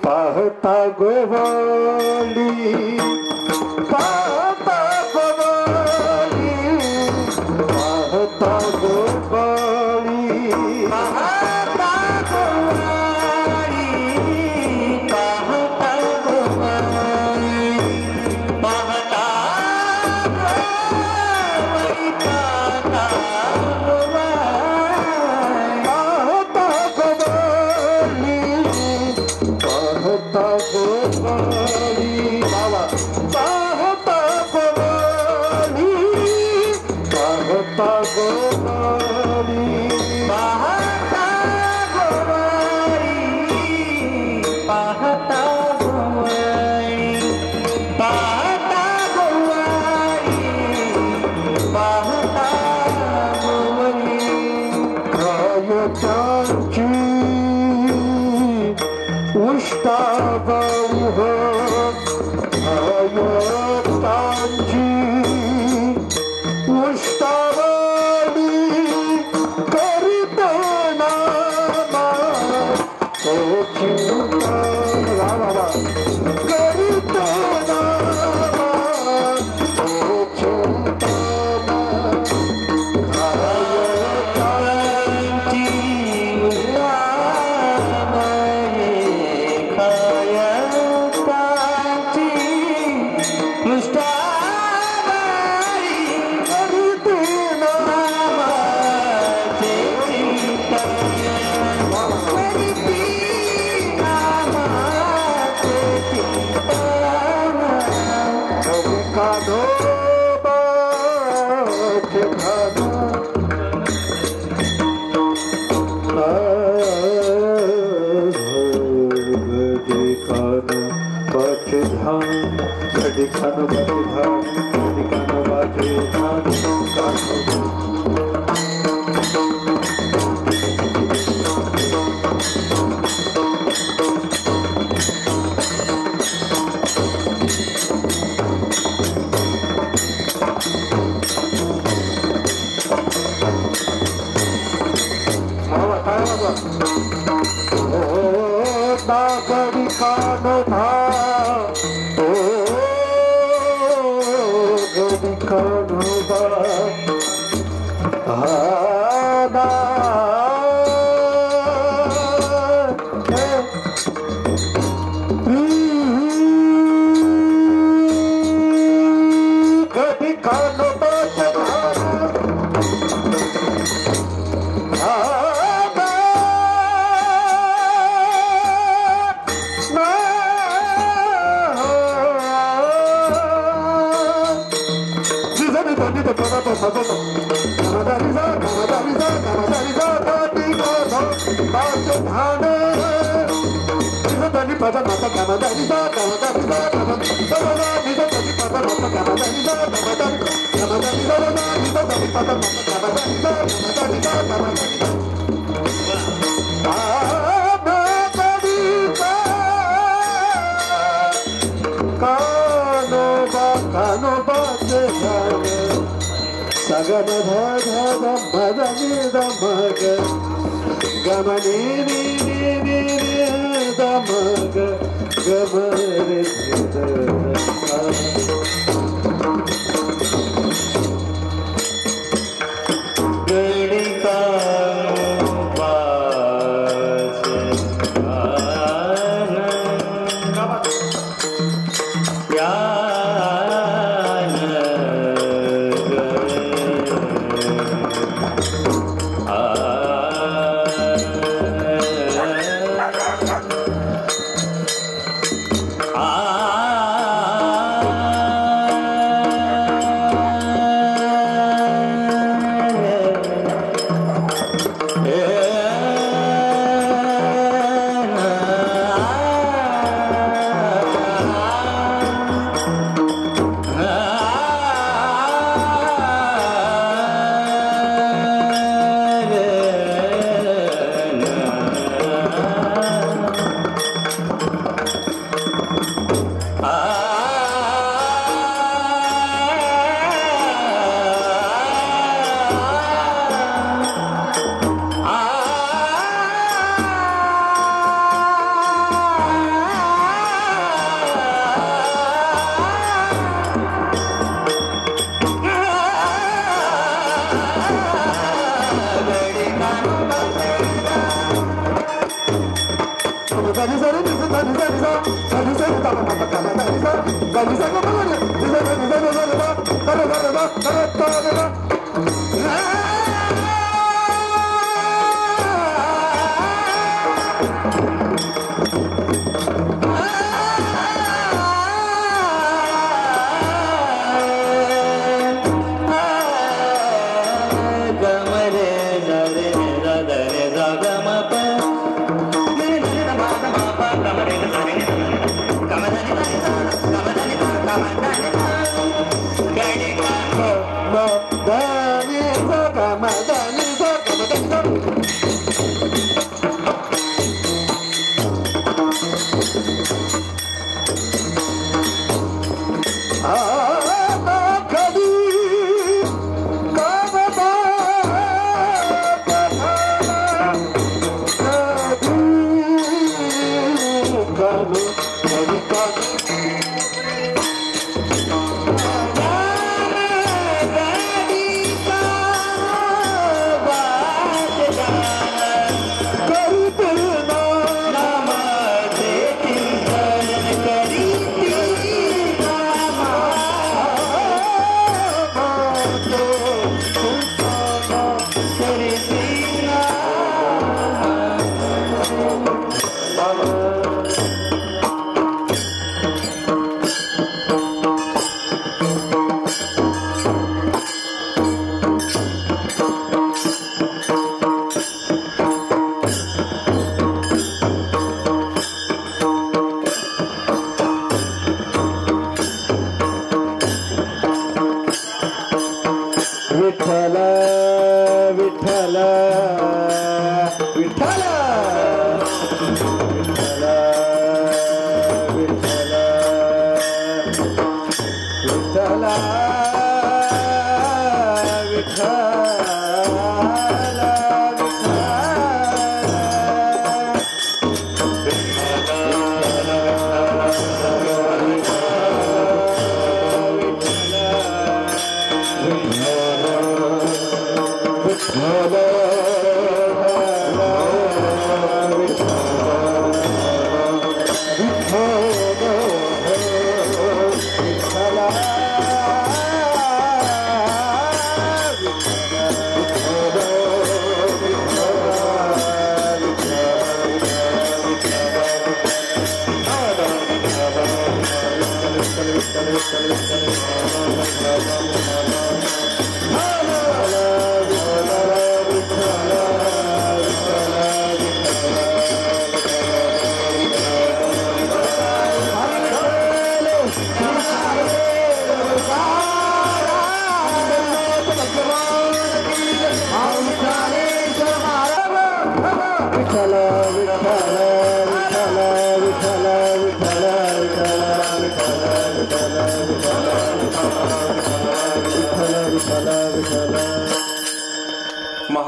पाहता गोवळी पाहता गोवळी पाहता गोवळी पाहता गोवळी पाहता गोवळी पाहता गोवळी पाहता गोवळी पाहता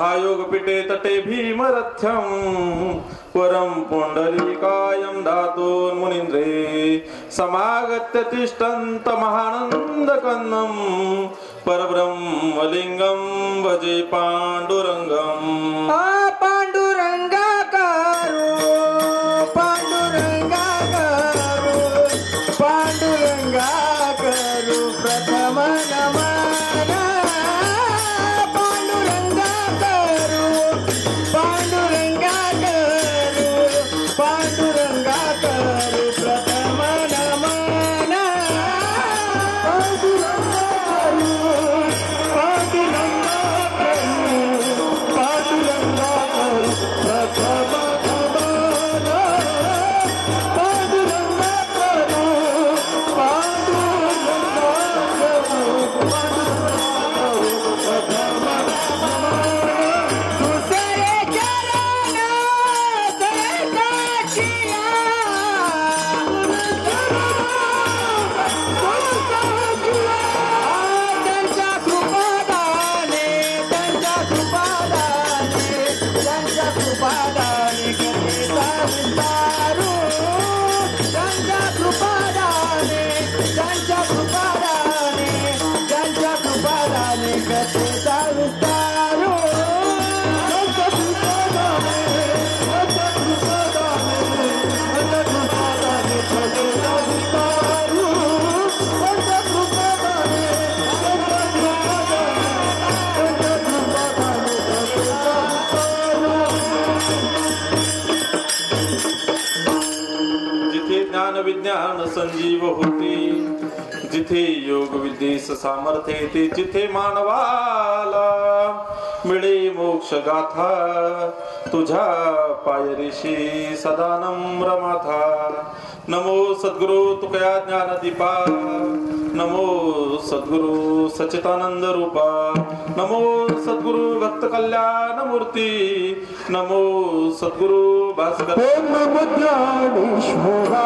महायोगपीठे तटे भीमरथ्यं वरं पुण्डरीकायं धातोन्मुनीन्द्रे समागत्य तिष्ठन्तमहानन्दकन्दं परब्रह्मलिङ्गं भजे पाण्डुरङ्गम्। Pandu संजीव होती. जिथे योग विद्येस सामर्थ्य येते, जिथे मानवाला मिळे मोक्ष गाथा. तुझ्या पायरीशी सदा नम्र माथा. नमो सद्गुरु तुकया ज्ञानदीपा. नमो सद्गुरु सच्चिदानंद रूपा. नमो सद्गुरु भक्त कल्याण मूर्ती. नमो सद्गुरु भास्कर. ओम नमो ज्ञानेश्वरा.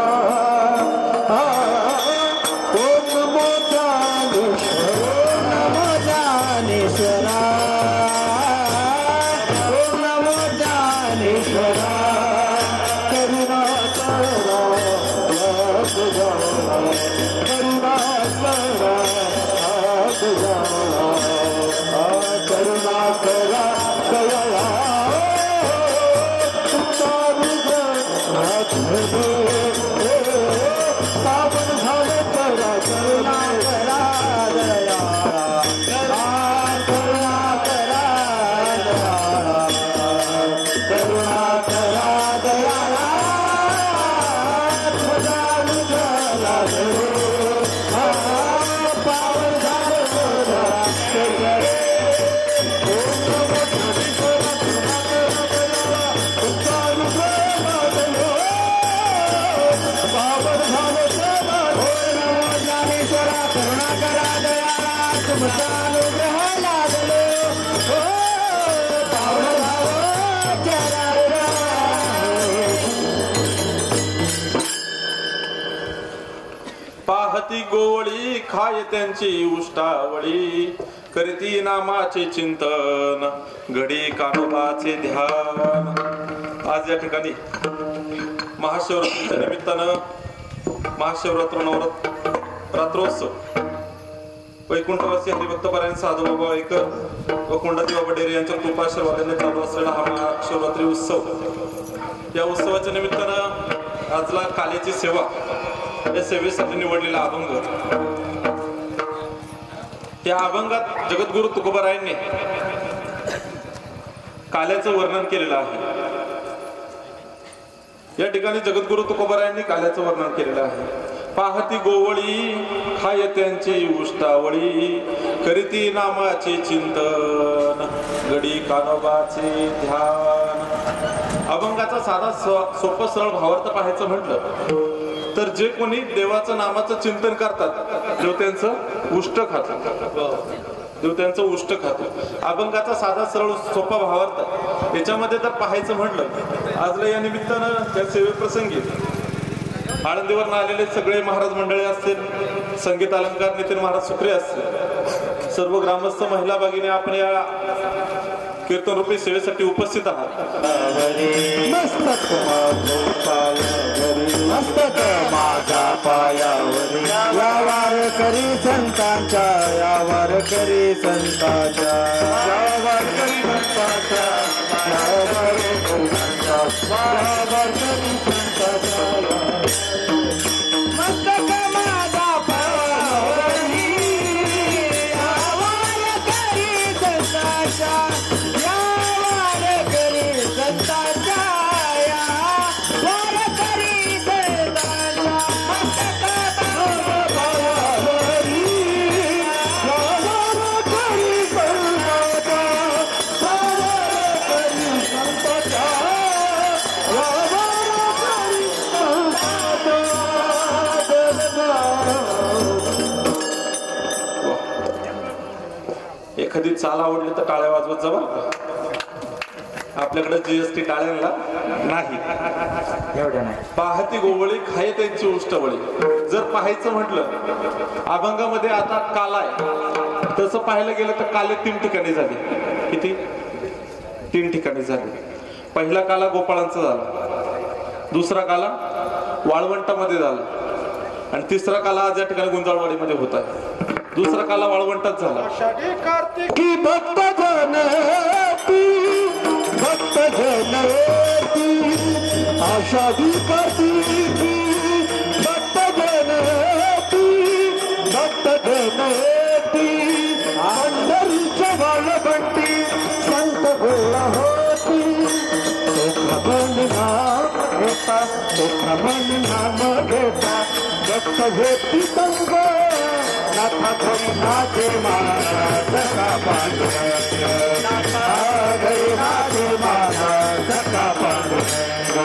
ओम नमो ज्ञानेश्वरा. नमो ज्ञानेश्वरा. ओम नमो ज्ञानेश्वरा. करुणा करा करुणा करा करुणा करा करुणा पावन भाव करा करुणा करा दया. करुणा करा करुणा करा दया. पावन पाहती गोवळी खाय त्यांची उष्टावळी. करीती नामाचे चिंतन घडी कानोबाचे ध्यान. आज या ठिकाणी महाशिवरात्रीच्या निमित्तानं महाशिवरात्र रात्रोत्सव वैकुंठवासी हरिभक्तपरायण साधूबाबा वाईकर व कोंडाजी बाबा डेरे यांच्या कृपाशीर्वादाने चालू असलेला हा महाशिवरात्री उत्सव. या उत्सवाच्या निमित्तानं आजला काल्याची सेवा या सेवेसाठी निवडलेला अभंग. या अभंगात जगद्गुरु तुकोबारायांनी काल्याचं वर्णन केलेलं आहे. या ठिकाणी जगद्गुरु तुकोबारायांनी काल्याचं वर्णन केलेलं आहे. पाहती गोवळी खाय त्यांची उष्टावळी. करीती नामाचे चिंतन घडी कानोबाचे ध्यान. अभंगाचा साधा सोपं सरळ भावार्थ पाहायचं म्हटलं तर जे कोणी देवाचं नामाचं चिंतन करतात देव त्यांचं उष्ट खातं. देव त्यांचं उष्ट खातं. अभंगाचा साधा सरळ सोपा भावार्थ याच्यामध्ये जर पाहायचं म्हटलं आजला या निमित्तानं त्या सेवेप्रसंगी आळंदीवर आलेले सगळे महाराज मंडळी असतील, संगीत अलंकार नितीन महाराज सुक्रे असतील, सर्व ग्रामस्थ महिला भगिनी आपण या कीर्तन रूपी सेवेसाठी उपस्थित आहात. मस्तक माझा पायावरी. यावर करी संतांच्या. यावर करी संतांच्या. यावर करी संतांच्या. यावर करी संतांच्या. यावर करी संतांच्या. मस्तक माझा पायावरी. यावर करी संतांच्या. यावर करी संतांच्या. यावर करी संतांच्या. मस्तक माझा पायावरी. यावर करी संतांच्या. यावर करी संतांच्या. यावर करी एखादी चाल आवडली तर टाळ्या वाजवत जावा. आपल्याकडे जीएसटी टाळ्यांना नाही. एवढ्या नाही. पाहती गोवळी खाय त्यांची उष्टवळी. जर पाहायचं म्हटलं अभंगामध्ये आता काला आहे तसं पाहायला गेलं तर काले 3 ठिकाणी झाले. किती? 3 ठिकाणी झाले. पहिला काला गोपाळांचा झाला, दुसरा काला वाळवंटामध्ये झाला आणि तिसरा काला आज या ठिकाणी गुंजाळवाडीमध्ये होत आहे. दुसरा काला वाळवंटात झाला. की भक्त जनती भक्त जनती आषाढी कार्तिकी भक्त जनती भक्त जनती पंढरीच्या वाळवंटी संत गोळा होती. सुखमन नाम घेता सुखमन नाम घेता भक्त होती संग नाथा घरी माझे माझा सखा पांडुरंग नाथा घरी माझे माझा सखा पांडुरंग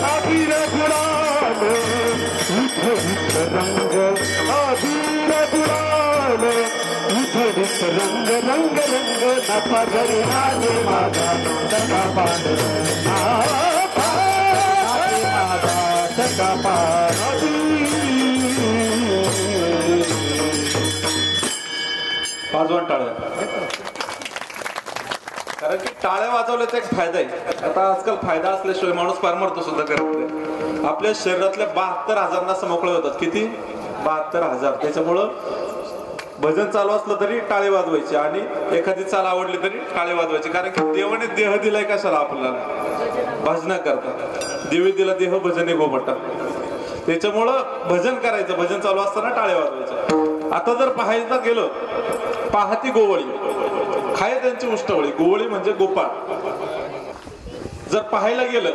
अबीर गुलाल उधळीत रंग अबीर गुलाल उधळीत रंग रंग रंग नाथा घरी माझे माझा सखा पांडुरंग सखा वाजवून टाळ्या. कारण की टाळ्या वाजवल्याचा एक फायदा आहे. आता आजकाल फायदा असल्याशिवाय माणूस फार मरतो सुद्धा करत नाही. आपल्या शरीरातल्या 72,000 नस मोकळे होतात. किती? 72,000. त्याच्यामुळं भजन चालू असलं तरी टाळे वाजवायचे आणि एखादी चाल आवडली तरी टाळे वाजवायचे. कारण की देवाने देह दिलाय कशाला आपल्याला? भजना करता. देवी दिला देह भजने गोमटा. त्याच्यामुळं भजन करायचं. भजन चालू असताना टाळे वाजवायचे. आता जर पाहायला गेलं, पाहती गोवळी खाय त्यांची उष्टवळी. गोवळी म्हणजे गोपाळ. जर पाहायला गेलं,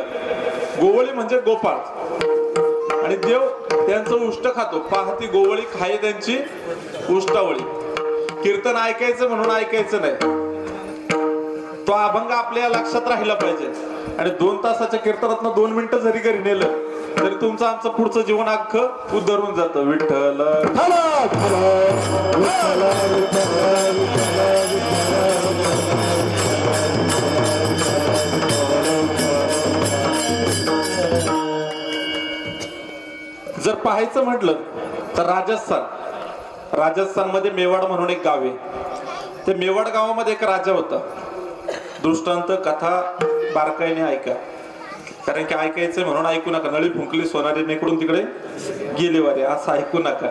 गोवळी म्हणजे गोपाळ आणि देव त्यांचं उष्ट खातो. पाहती गोवळी खाय त्यांची उष्टावळी. कीर्तन ऐकायचं म्हणून ऐकायचं नाही, तो अभंग आपल्या लक्षात राहिला पाहिजे. आणि 2 तासाच्या कीर्तनात 2 मिनिटं जरी घरी नेलं तरी तुमचं आमचं पुढचं जीवन अख्खं उद्धरून जातं. विठ्ठल जर पाहायचं म्हटलं तर राजस्थानमध्ये मेवाड म्हणून एक गाव आहे. ते मेवाड गावामध्ये एक राजा होता. दृष्टांत कथा बारकाईने ऐका, कारण की ऐकायचं म्हणून ऐकू नका. नळी फुंकली सोनारी इकडून तिकडे गेली वारे असं ऐकू नका.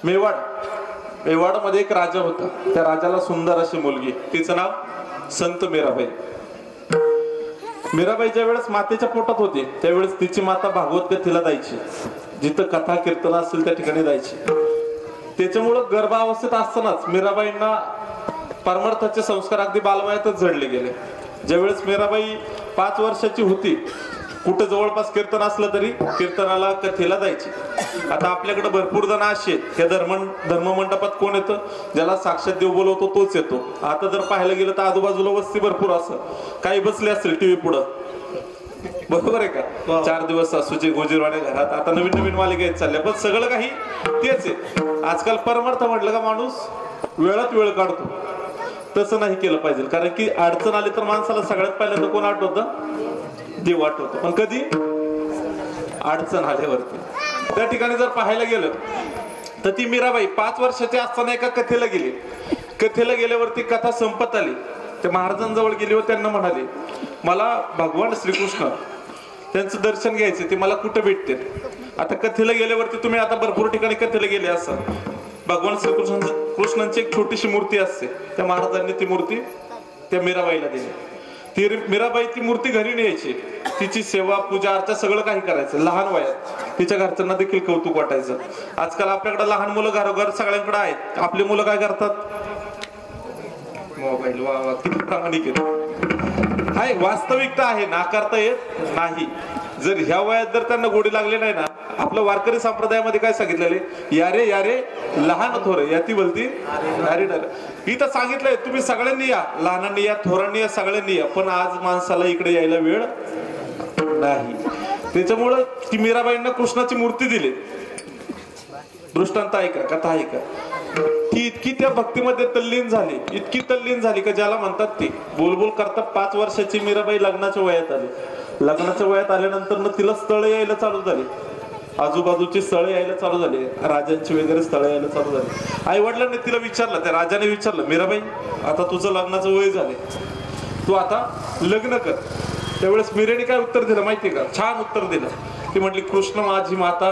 मेवाड मध्ये एक राजा होता. त्या राजाला सुंदर अशी मुलगी, तिचं नाव संत मीराबाई. मीराबाई ज्या वेळेस मातेच्या पोटात होती त्यावेळेस तिची माता भागवत कथेला जायची. जिथं कथा कीर्तन असतील त्या ठिकाणी जायची. त्याच्यामुळं गर्भावस्थेत असतानाच मीराबाईंना परमार्थाचे संस्कार अगदी बालवयातच जडले गेले. ज्यावेळेस मीराबाई 5 वर्षाची होती, कुठं जवळपास कीर्तन असलं तरी कीर्तनाला कथेला जायची. आता आपल्याकडे भरपूर जण असे आहेत, त्या धर्ममंडपात कोण येतं? ज्याला साक्षात देव बोलवतो तोच येतो. आता जर पाहायला गेलं तर आजूबाजूला वस्ती भरपूर असं काही बसले असतील टीव्ही पुढं, बरोबर आहे का? 4 दिवस सासूचे गोजीरवाड्या घरात. आता नवीन नवीन मालिका येत चालल्या, पण सगळं काही तेच आहे. आजकाल परमार्थ म्हटलं का माणूस वेळात वेळ काढतो. तसं नाही केलं पाहिजे. कारण की अडचण आली तर माणसाला सगळ्यात पहिल्यांदा कोण आठवतं? देव आठवतो. पण कधी? अडचण आल्यावरती. त्या ठिकाणी जर पाहायला गेलं तर ती मीराबाई 5 वर्षाची असताना एका कथेला गेली. कथेला गेल्यावरती कथा संपत आली. त्या महाराजांजवळ गेली व त्यांना म्हणाली, मला भगवान श्रीकृष्ण त्यांचं दर्शन घ्यायचे, ते मला कुठं भेटते? आता कथेला गेल्यावरती तुम्ही आता भरपूर ठिकाणी कथेला गेले असं, भगवान श्रीकृष्णांची एक छोटीशी मूर्ती असते. त्या महाराजांनी ती मूर्ती त्या मीराबाईला दिली. ती मीराबाई ती मूर्ती घरी न्यायची. तिची सेवा पूजा अर्चा सगळं काही करायचं. लहान वयात तिच्या घरच्यांना देखील कौतुक वाटायचं. आजकाल आपल्याकडे लहान मुलं घरोघर सगळ्यांकडे आहेत. आपली मुलं काय करतात? मोबाईल. वा किती प्रामाणिक आहे. हाय, वास्तविकता आहे, नाकारता येत नाही. जर ह्या वयात जर त्यांना गोडी लागली नाही ना, आपलं वारकरी संप्रदायामध्ये काय सांगितलेले? यारे यारे लहान थोर याती बोलती नारी नारी. इथं सांगितलंय तुम्ही सगळ्यांनी या, लहानांनी या, थोरांनी या, सगळ्यांनी या. पण आज माणसाला इकडे यायला वेळ नाही. त्याच्यामुळं ती मीराबाईंना कृष्णाची मूर्ती दिली. दृष्टांत ऐका, कथा ऐका. ती इतकी त्या भक्तीमध्ये तल्लीन झाली, इतकी तल्लीन झाली का ज्याला म्हणतात ती बोलबोल करता 5 वर्षाची मीराबाई लग्नाच्या वयात आली. लग्नाच्या वयात आल्यानंतर तिला स्थळ यायला चालू झाली. आजूबाजूची स्थळं यायला चालू झाली. राजांची वगैरे स्थळं यायला चालू झाली. आई वडिलांनी तिला विचारलं, त्या राजाने विचारलं, मीराबाई आता तुझं लग्नाचं वय झाले, तू आता लग्न कर. त्यावेळेस मीरेने काय उत्तर दिलं माहितीये का? छान उत्तर दिलं. ती म्हटली, कृष्ण माझी माता,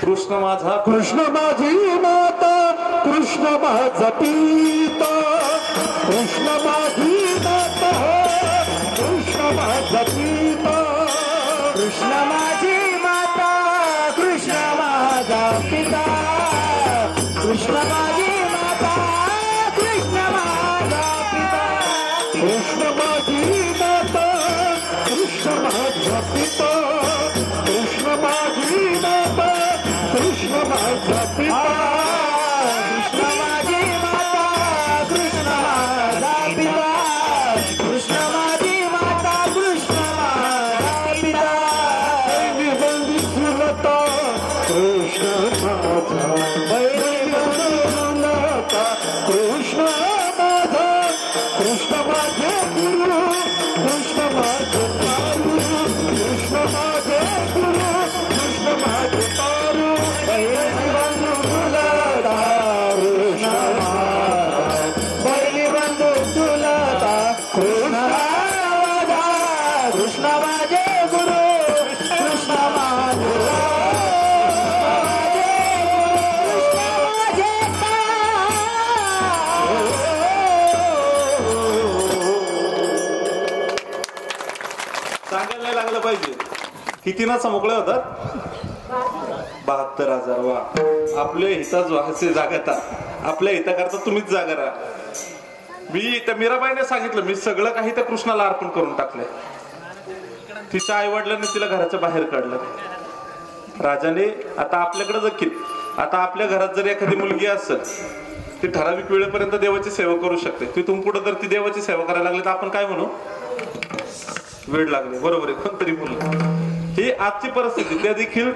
कृष्ण माझा, कृष्ण माझी माता, कृष्ण माझा पिता, कृष्ण माझी माता, कृष्ण माझा पिता, कृष्ण माझी माता, कृष्ण माझा पिता, कृष्ण माझी माता, कृष्ण माझा पिता, कृष्ण माझी माता, कृष्ण माझा पिता, कृष्ण माझी माता, पिता कृष्ण माझी माता कृष्ण माझा पिता कृष्ण माझी माता कृष्ण माझा पिता बंदी सुलता कृष्ण माझा कृष्ण माझा कृष्ण माझे गुरु कृष्ण माझे तारू कृष्ण माझे गुरु कृष्ण माझे तारू बैली बंधू तुलता कृष्ण माझा बैली बंधू तुलता कृष्ण माझा कृष्ण माझे गुरु कृष्ण माझे लागलं पाहिजे. किती ना मोकळे होतात 72,000. वा आपल्या हिताच वाहसे जागता आपल्या हिताकरता तुम्हीच जागा राहा. मी त्या मीराबाईने सांगितलं मी सगळं काही त्या कृष्णाला अर्पण करून टाकलंय. तिच्या आई वडिलांनी तिला घराच्या बाहेर काढलं. राजाने आता आपल्याकडे देखील आता आपल्या घरात जर एखादी मुलगी असेल ती ठराविक वेळेपर्यंत देवाची सेवा करू शकते. तिथून पुढे जर ती देवाची सेवा करायला लागली तर आपण काय म्हणू वेळ लागले. बरोबर आहे. कोणतरी मुलं ही आजची परिस्थिती.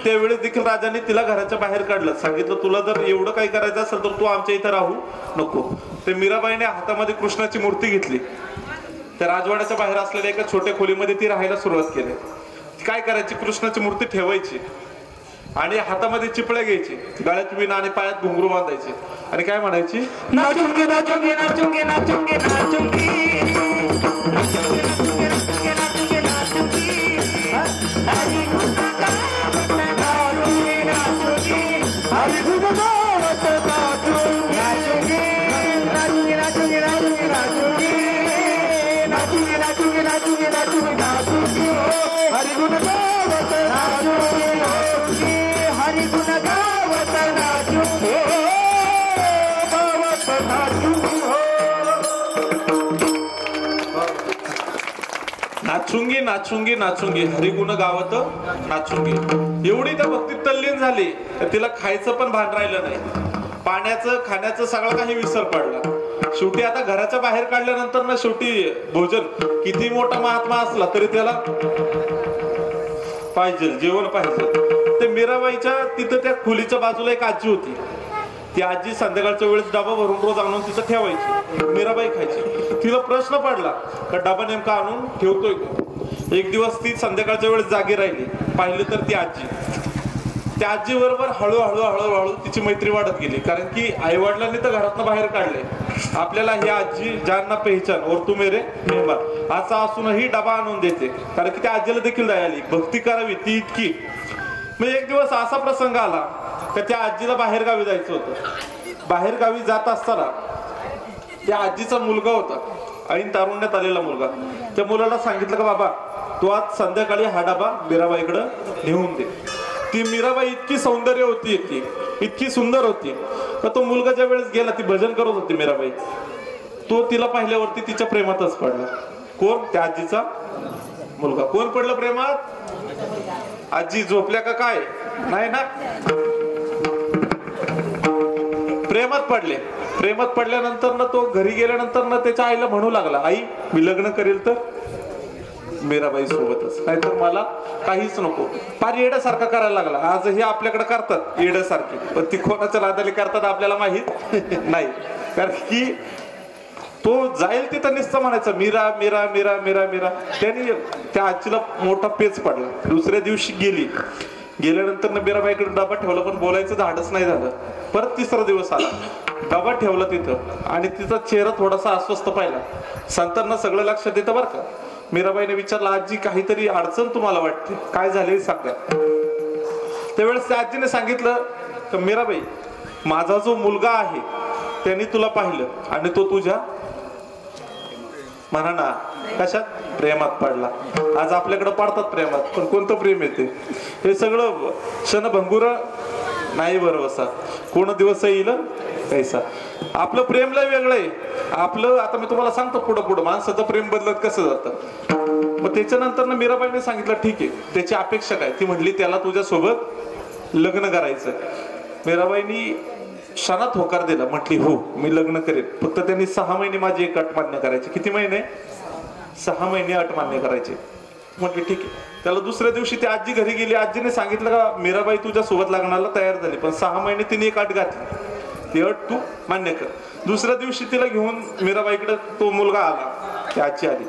त्यावेळेस देखील राजाने तिला घराच्या बाहेर काढलं. सांगितलं तुला जर एवढं काही करायचं असेल तर तू आमच्या इथं राहू नको. ते मीराबाईने हातामध्ये कृष्णाची मूर्ती घेतली. त्या राजवाड्याच्या बाहेर असलेल्या एका छोट्या खोलीमध्ये ती राहायला सुरुवात केली. काय करायची कृष्णाची मूर्ती ठेवायची आणि हातामध्ये चिपळ्या घ्यायची गळ्यात विणा आणि पायात घुंगरू बांधायचे आणि काय म्हणायची नाचुंगी नाचुंगी नाचुंगी नाचुंगी नाचुंगी हरी गुणगावत नाचुंगी नाचुंगी नाचुंगी नाचुंगी नाचुंगी नाचुंगी नाचुंगी नाचुंगी नाचुंगी नाचुंगी हरी गुणगावत नाचुंगी हरी गुणगावत नाचुंगी गावत नाचुंगी नाचुंगी नाचुंगी नाचुंगी हरी गुण गावत नाचुंगी. एवढी त्या भक्तीत तल्लीन झाली तर तिला खायचं पण भान राहिलं नाही. पाण्याचं खाण्याचं सगळं काही विसर पडला. शेवटी आता घराच्या बाहेर काढल्यानंतर ना शेवटी भोजन किती मोठा महात्मा असला तरी त्याला पाहिजे जेवण पाहिजे. ते मीराबाईच्या तिथं त्या खोलीच्या बाजूला एक आजी होती. ती आजी संध्याकाळच्या वेळेस डबा भरून रोज आणून तिथं ठेवायची. मीराबाई खायची. तिला प्रश्न पडला का डबा नेमका आणून ठेवतोय का. एक दिवस ती संध्याकाळच्या वेळेस जागी राहिली. पाहिलं तर ती आजी त्या आजी बरोबर हळूहळू हळूहळू तिची मैत्री वाढत गेली. कारण की आई वडिलांनी तर घरातनं बाहेर काढले. आपल्याला ही आजी ज्यांना पेहचान और तू मेरे मेहमान असा असूनही डबा आणून देते. कारण की त्या आजीला देखील दया आली. भक्ती करावी ती इतकी. मग एक दिवस असा प्रसंग आला का त्या आजीला बाहेर गावी जायचं होतं. बाहेर गावी जात असताना त्या आजीचा मुलगा होता ऐन तारुण्यात आलेला मुलगा. त्या मुलाला सांगितलं का बाबा तू आज संध्याकाळी हा डबा मीराबाईकडे नेऊन दे. ती मीराबाई इतकी सौंदर्य होती इतकी सुंदर होती का तो मुलगा ज्या वेळेस गेला ती भजन करत होती मीराबाई. तो तिला पाहिल्यावरती तिच्या प्रेमातच पडला. कोण त्या आजीचा मुलगा. कोण पडलं प्रेमात. आजी झोपल्या का काय नाही ना प्रेमात पडले. प्रेमात पडल्यानंतर ना तो घरी गेल्यानंतर ना त्याच्या आईला म्हणू लागला आई मी लग्न करेल तर मीराबाई सोबतच नाहीतर मला काहीच नको. फार येड्यासारखा करायला लागला. आजही आपल्याकडे करतात येड्यासारखी पण ती कोणाच्या नादाली करतात आपल्याला माहित नाही. कारण की तो जाईल तिथं नुसतं म्हणायचं मीरा मीरा मीरा मीरा मीरा. त्याने त्या आजीला मोठा पेच पडला. दुसऱ्या दिवशी गेल्यानंतर मीराबाईकडे डबा ठेवला पण बोलायचं धाडच नाही झालं. परत तिसरा दिवस आला. डबा ठेवला तिथं आणि तिचा चेहरा थोडासा अस्वस्थ पाहिला. संतांना सगळं लक्षात येतं बरं का. मीराबाईने विचारलं आजी काहीतरी अडचण तुम्हाला वाटते काय झाले सांगा. त्यावेळेस त्या आजीने सांगितलं की मीराबाई माझा जो मुलगा आहे त्याने तुला पाहिलं आणि तो तुझ्या म्हणा ना कशात प्रेमात पडला. आज आपल्याकडे पडतात प्रेमात पण कोणतं प्रेम येते हे सगळं क्षणभंगुर नाही. बरोबर कोण दिवस येईल कैसा. आपलं प्रेम लय वेगळं आहे. आपलं आता मी तुम्हाला सांगतो पुढं पुढं माणसाचं प्रेम बदलत कसं जातं. मग त्याच्यानंतर ना मीराबाईने सांगितलं ठीक आहे त्याची अपेक्षा काय. ती म्हणली त्याला तुझ्या सोबत लग्न करायचं. मीराबाईंनी क्षणात होकार दिला, म्हटली हो मी लग्न करेन, फक्त त्यांनी 6 महिने माझी एक अट मान्य करायची. किती महिने? 6 महिने अट मान्य करायची. म्हटली ठीक आहे. त्याला दुसऱ्या दिवशी ती आजी घरी गेली. आजीने सांगितलं का मीराबाई तुझ्या सोबत लग्नाला तयार झाली, पण 6 महिने तिने एक अट घातली, ती अट तू मान्य कर. दुसऱ्या दिवशी तिला घेऊन मीराबाईकडे तो मुलगा आला, ती आजी आली.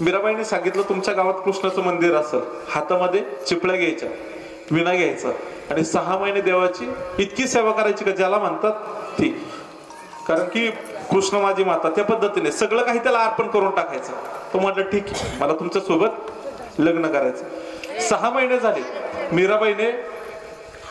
मीराबाईने सांगितलं तुमच्या गावात कृष्णाचं मंदिर असेल, हातामध्ये चिपळ्या घ्यायच्या, विणा घ्यायचा आणि 6 महिने देवाची इतकी सेवा करायची का ज्याला म्हणतात ती, कारण की कृष्ण माझी माता, त्या पद्धतीने सगळं काही त्याला अर्पण करून टाकायचं. तो म्हटलं ठीक आहे, मला तुमच्या सोबत लग्न करायचं. 6 महिने झाले. मीराबाईने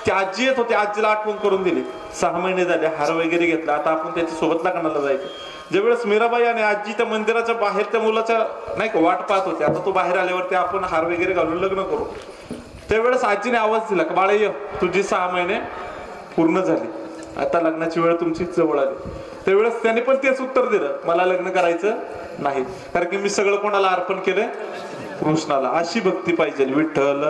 ती आजी येत होती, आजीला आठवण करून दिली. 6 महिने झाले, हार वगैरे घेतला, आता आपण त्याच्या सोबत लग्नाला जायचं. ज्यावेळेस मीराबाई आणि आजी त्या मंदिराच्या बाहेर त्या मुलाच्या नाही का वाट पाहत होते, आता तो बाहेर आल्यावरती आपण हार वगैरे घालून लग्न करू, त्यावेळेस आजीने आवाज दिला का बाळे ये, तुझी 6 महिने पूर्ण झाली, आता लग्नाची वेळ तुमची जवळ आली. त्यावेळेस त्याने पण तेच उत्तर दिलं, मला लग्न करायचं नाही, कारण की मी सगळं कोणाला अर्पण केलंय? कृष्णाला. अशी भक्ती पाहिजे. विठ्ठल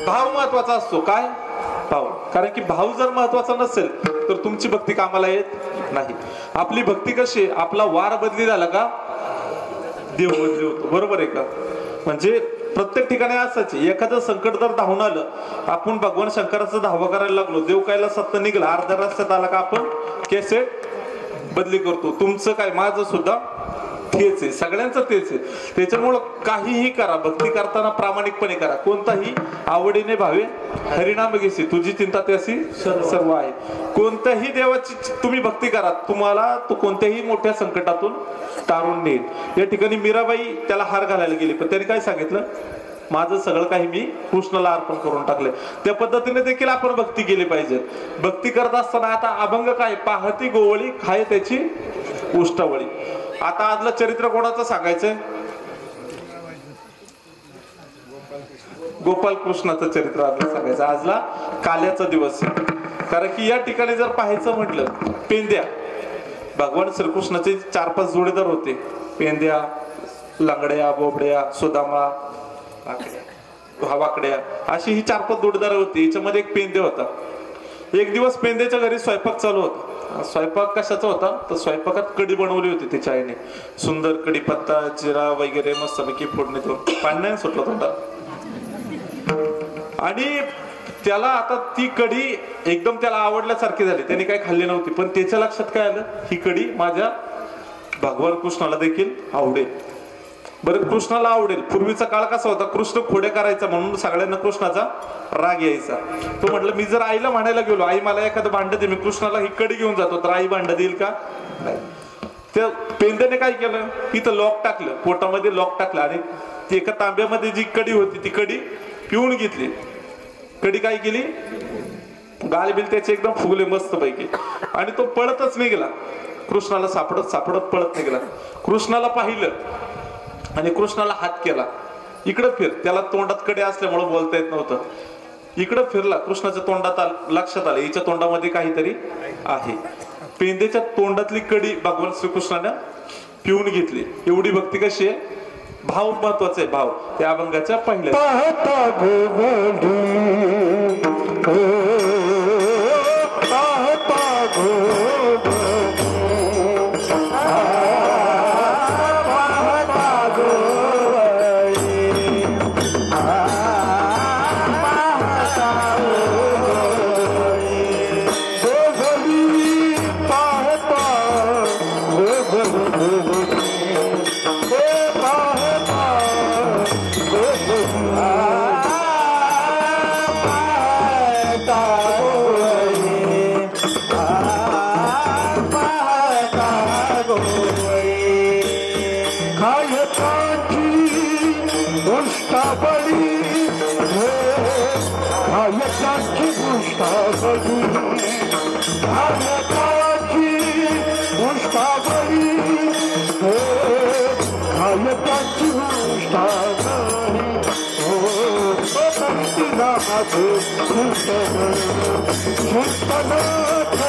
भाव महत्वाचा असतो. काय भाव? कारण की भाव जर महत्वाचा नसेल तर तुमची भक्ती कामाला येत नाही. आपली भक्ती कशी? आपला वार बदली झाला का देव बदली होतो. बरोबर आहे का? म्हणजे प्रत्येक ठिकाणी असंच. एखादं संकट जर धावून आलं, आपण भगवान शंकराचा धावा करायला लागलो, देव कायला सत्य निघला, अर्ध्या रस्त्यात आला का आपण कॅसेट बदली करतो. तुमचं काय, माझं सुद्धा तेच आहे, सगळ्यांचं तेच आहे. त्याच्यामुळं काहीही करा, भक्ती करताना प्रामाणिकपणे करा. कोणताही आवडीने भावे हरिनाम घेसी, तुझी चिंता त्याशी सर्व आहे. कोणत्याही देवाची तुम्ही भक्ती करा, तुम्हाला तो कोणत्याही मोठ्या संकटातून तारून नेईल. या ठिकाणी मीराबाई त्याला हार घालायला गेली, पण त्यांनी काय सांगितलं? माझं सगळं काही मी कृष्णाला अर्पण करून टाकले. त्या पद्धतीने देखील आपण भक्ती केली पाहिजे. भक्ती करत असताना आता अभंग काय? पाहती गोवळी खाय त्याची उष्टावळी. आता आजलं चरित्र कोणाचं सांगायचंय? गोपाल कृष्णाचं चरित्र आजला सांगायचं. आजला काल्याचा दिवस आहे. कारण की या ठिकाणी जर पाहायचं म्हटलं, पेंद्या भगवान श्रीकृष्णाचे 4-5 जोडीदार होते. पेंद्या, लंगड्या, बोबड्या, सुदामा, वाकड्या, अशी ही 4-5 जोडीदार होती. याच्यामध्ये एक पेंद्या होता. एक दिवस पेंद्याच्या घरी स्वयंपाक चालू होता. स्वयंपाक कशाचा होता? तर स्वयंपाकात कढी बनवली होती तिच्या आईने. सुंदर कढीपत्ता, जिरा वगैरे मस्तपैकी फोडणी देऊन, पाणी सुटलं तोंडात. आणि त्याला आता ती कढी एकदम त्याला आवडल्यासारखी झाली. त्याने काही खाल्ली नव्हती, पण त्याच्या लक्षात काय आलं, ही कढी माझ्या भगवान कृष्णाला देखील आवडेल. बरं, कृष्णाला आवडेल. पूर्वीचा काळ कसा होता? कृष्ण खोड्या करायचा म्हणून सगळ्यांना कृष्णाचा राग यायचा. तो म्हटलं, मी जर आईला म्हणायला गेलो, आई मला एखादं भांड दे, मी कृष्णाला ही कडी घेऊन जातो, तर आई भांड देईल का? नाही. त्या पेंद्याने काय केलं? इथं लॉक टाकलं, पोटामध्ये लॉक टाकलं आणि ती एका तांब्यामध्ये जी कडी होती ती कडी पिऊन घेतली. कडी काय केली? गालबिल त्याचे एकदम फुगले मस्त पैकी, आणि तो पळतच निघाला. कृष्णाला सापडत सापडत पळत निघाला. कृष्णाला पाहिलं आणि कृष्णाला हात केला, इकडं फिर. त्याला तोंडात कडे असल्यामुळे बोलता येत नव्हतं. इकडं फिरला, कृष्णाच्या तोंडात लक्षात आलं, हिच्या तोंडामध्ये काहीतरी आहे. पेंद्याच्या तोंडातली कडी भगवान श्रीकृष्णाने पिऊन घेतली. एवढी भक्ती कशी आहे? भाव महत्वाचा आहे. भाव त्या अभंगाच्या पहिल्या Krishna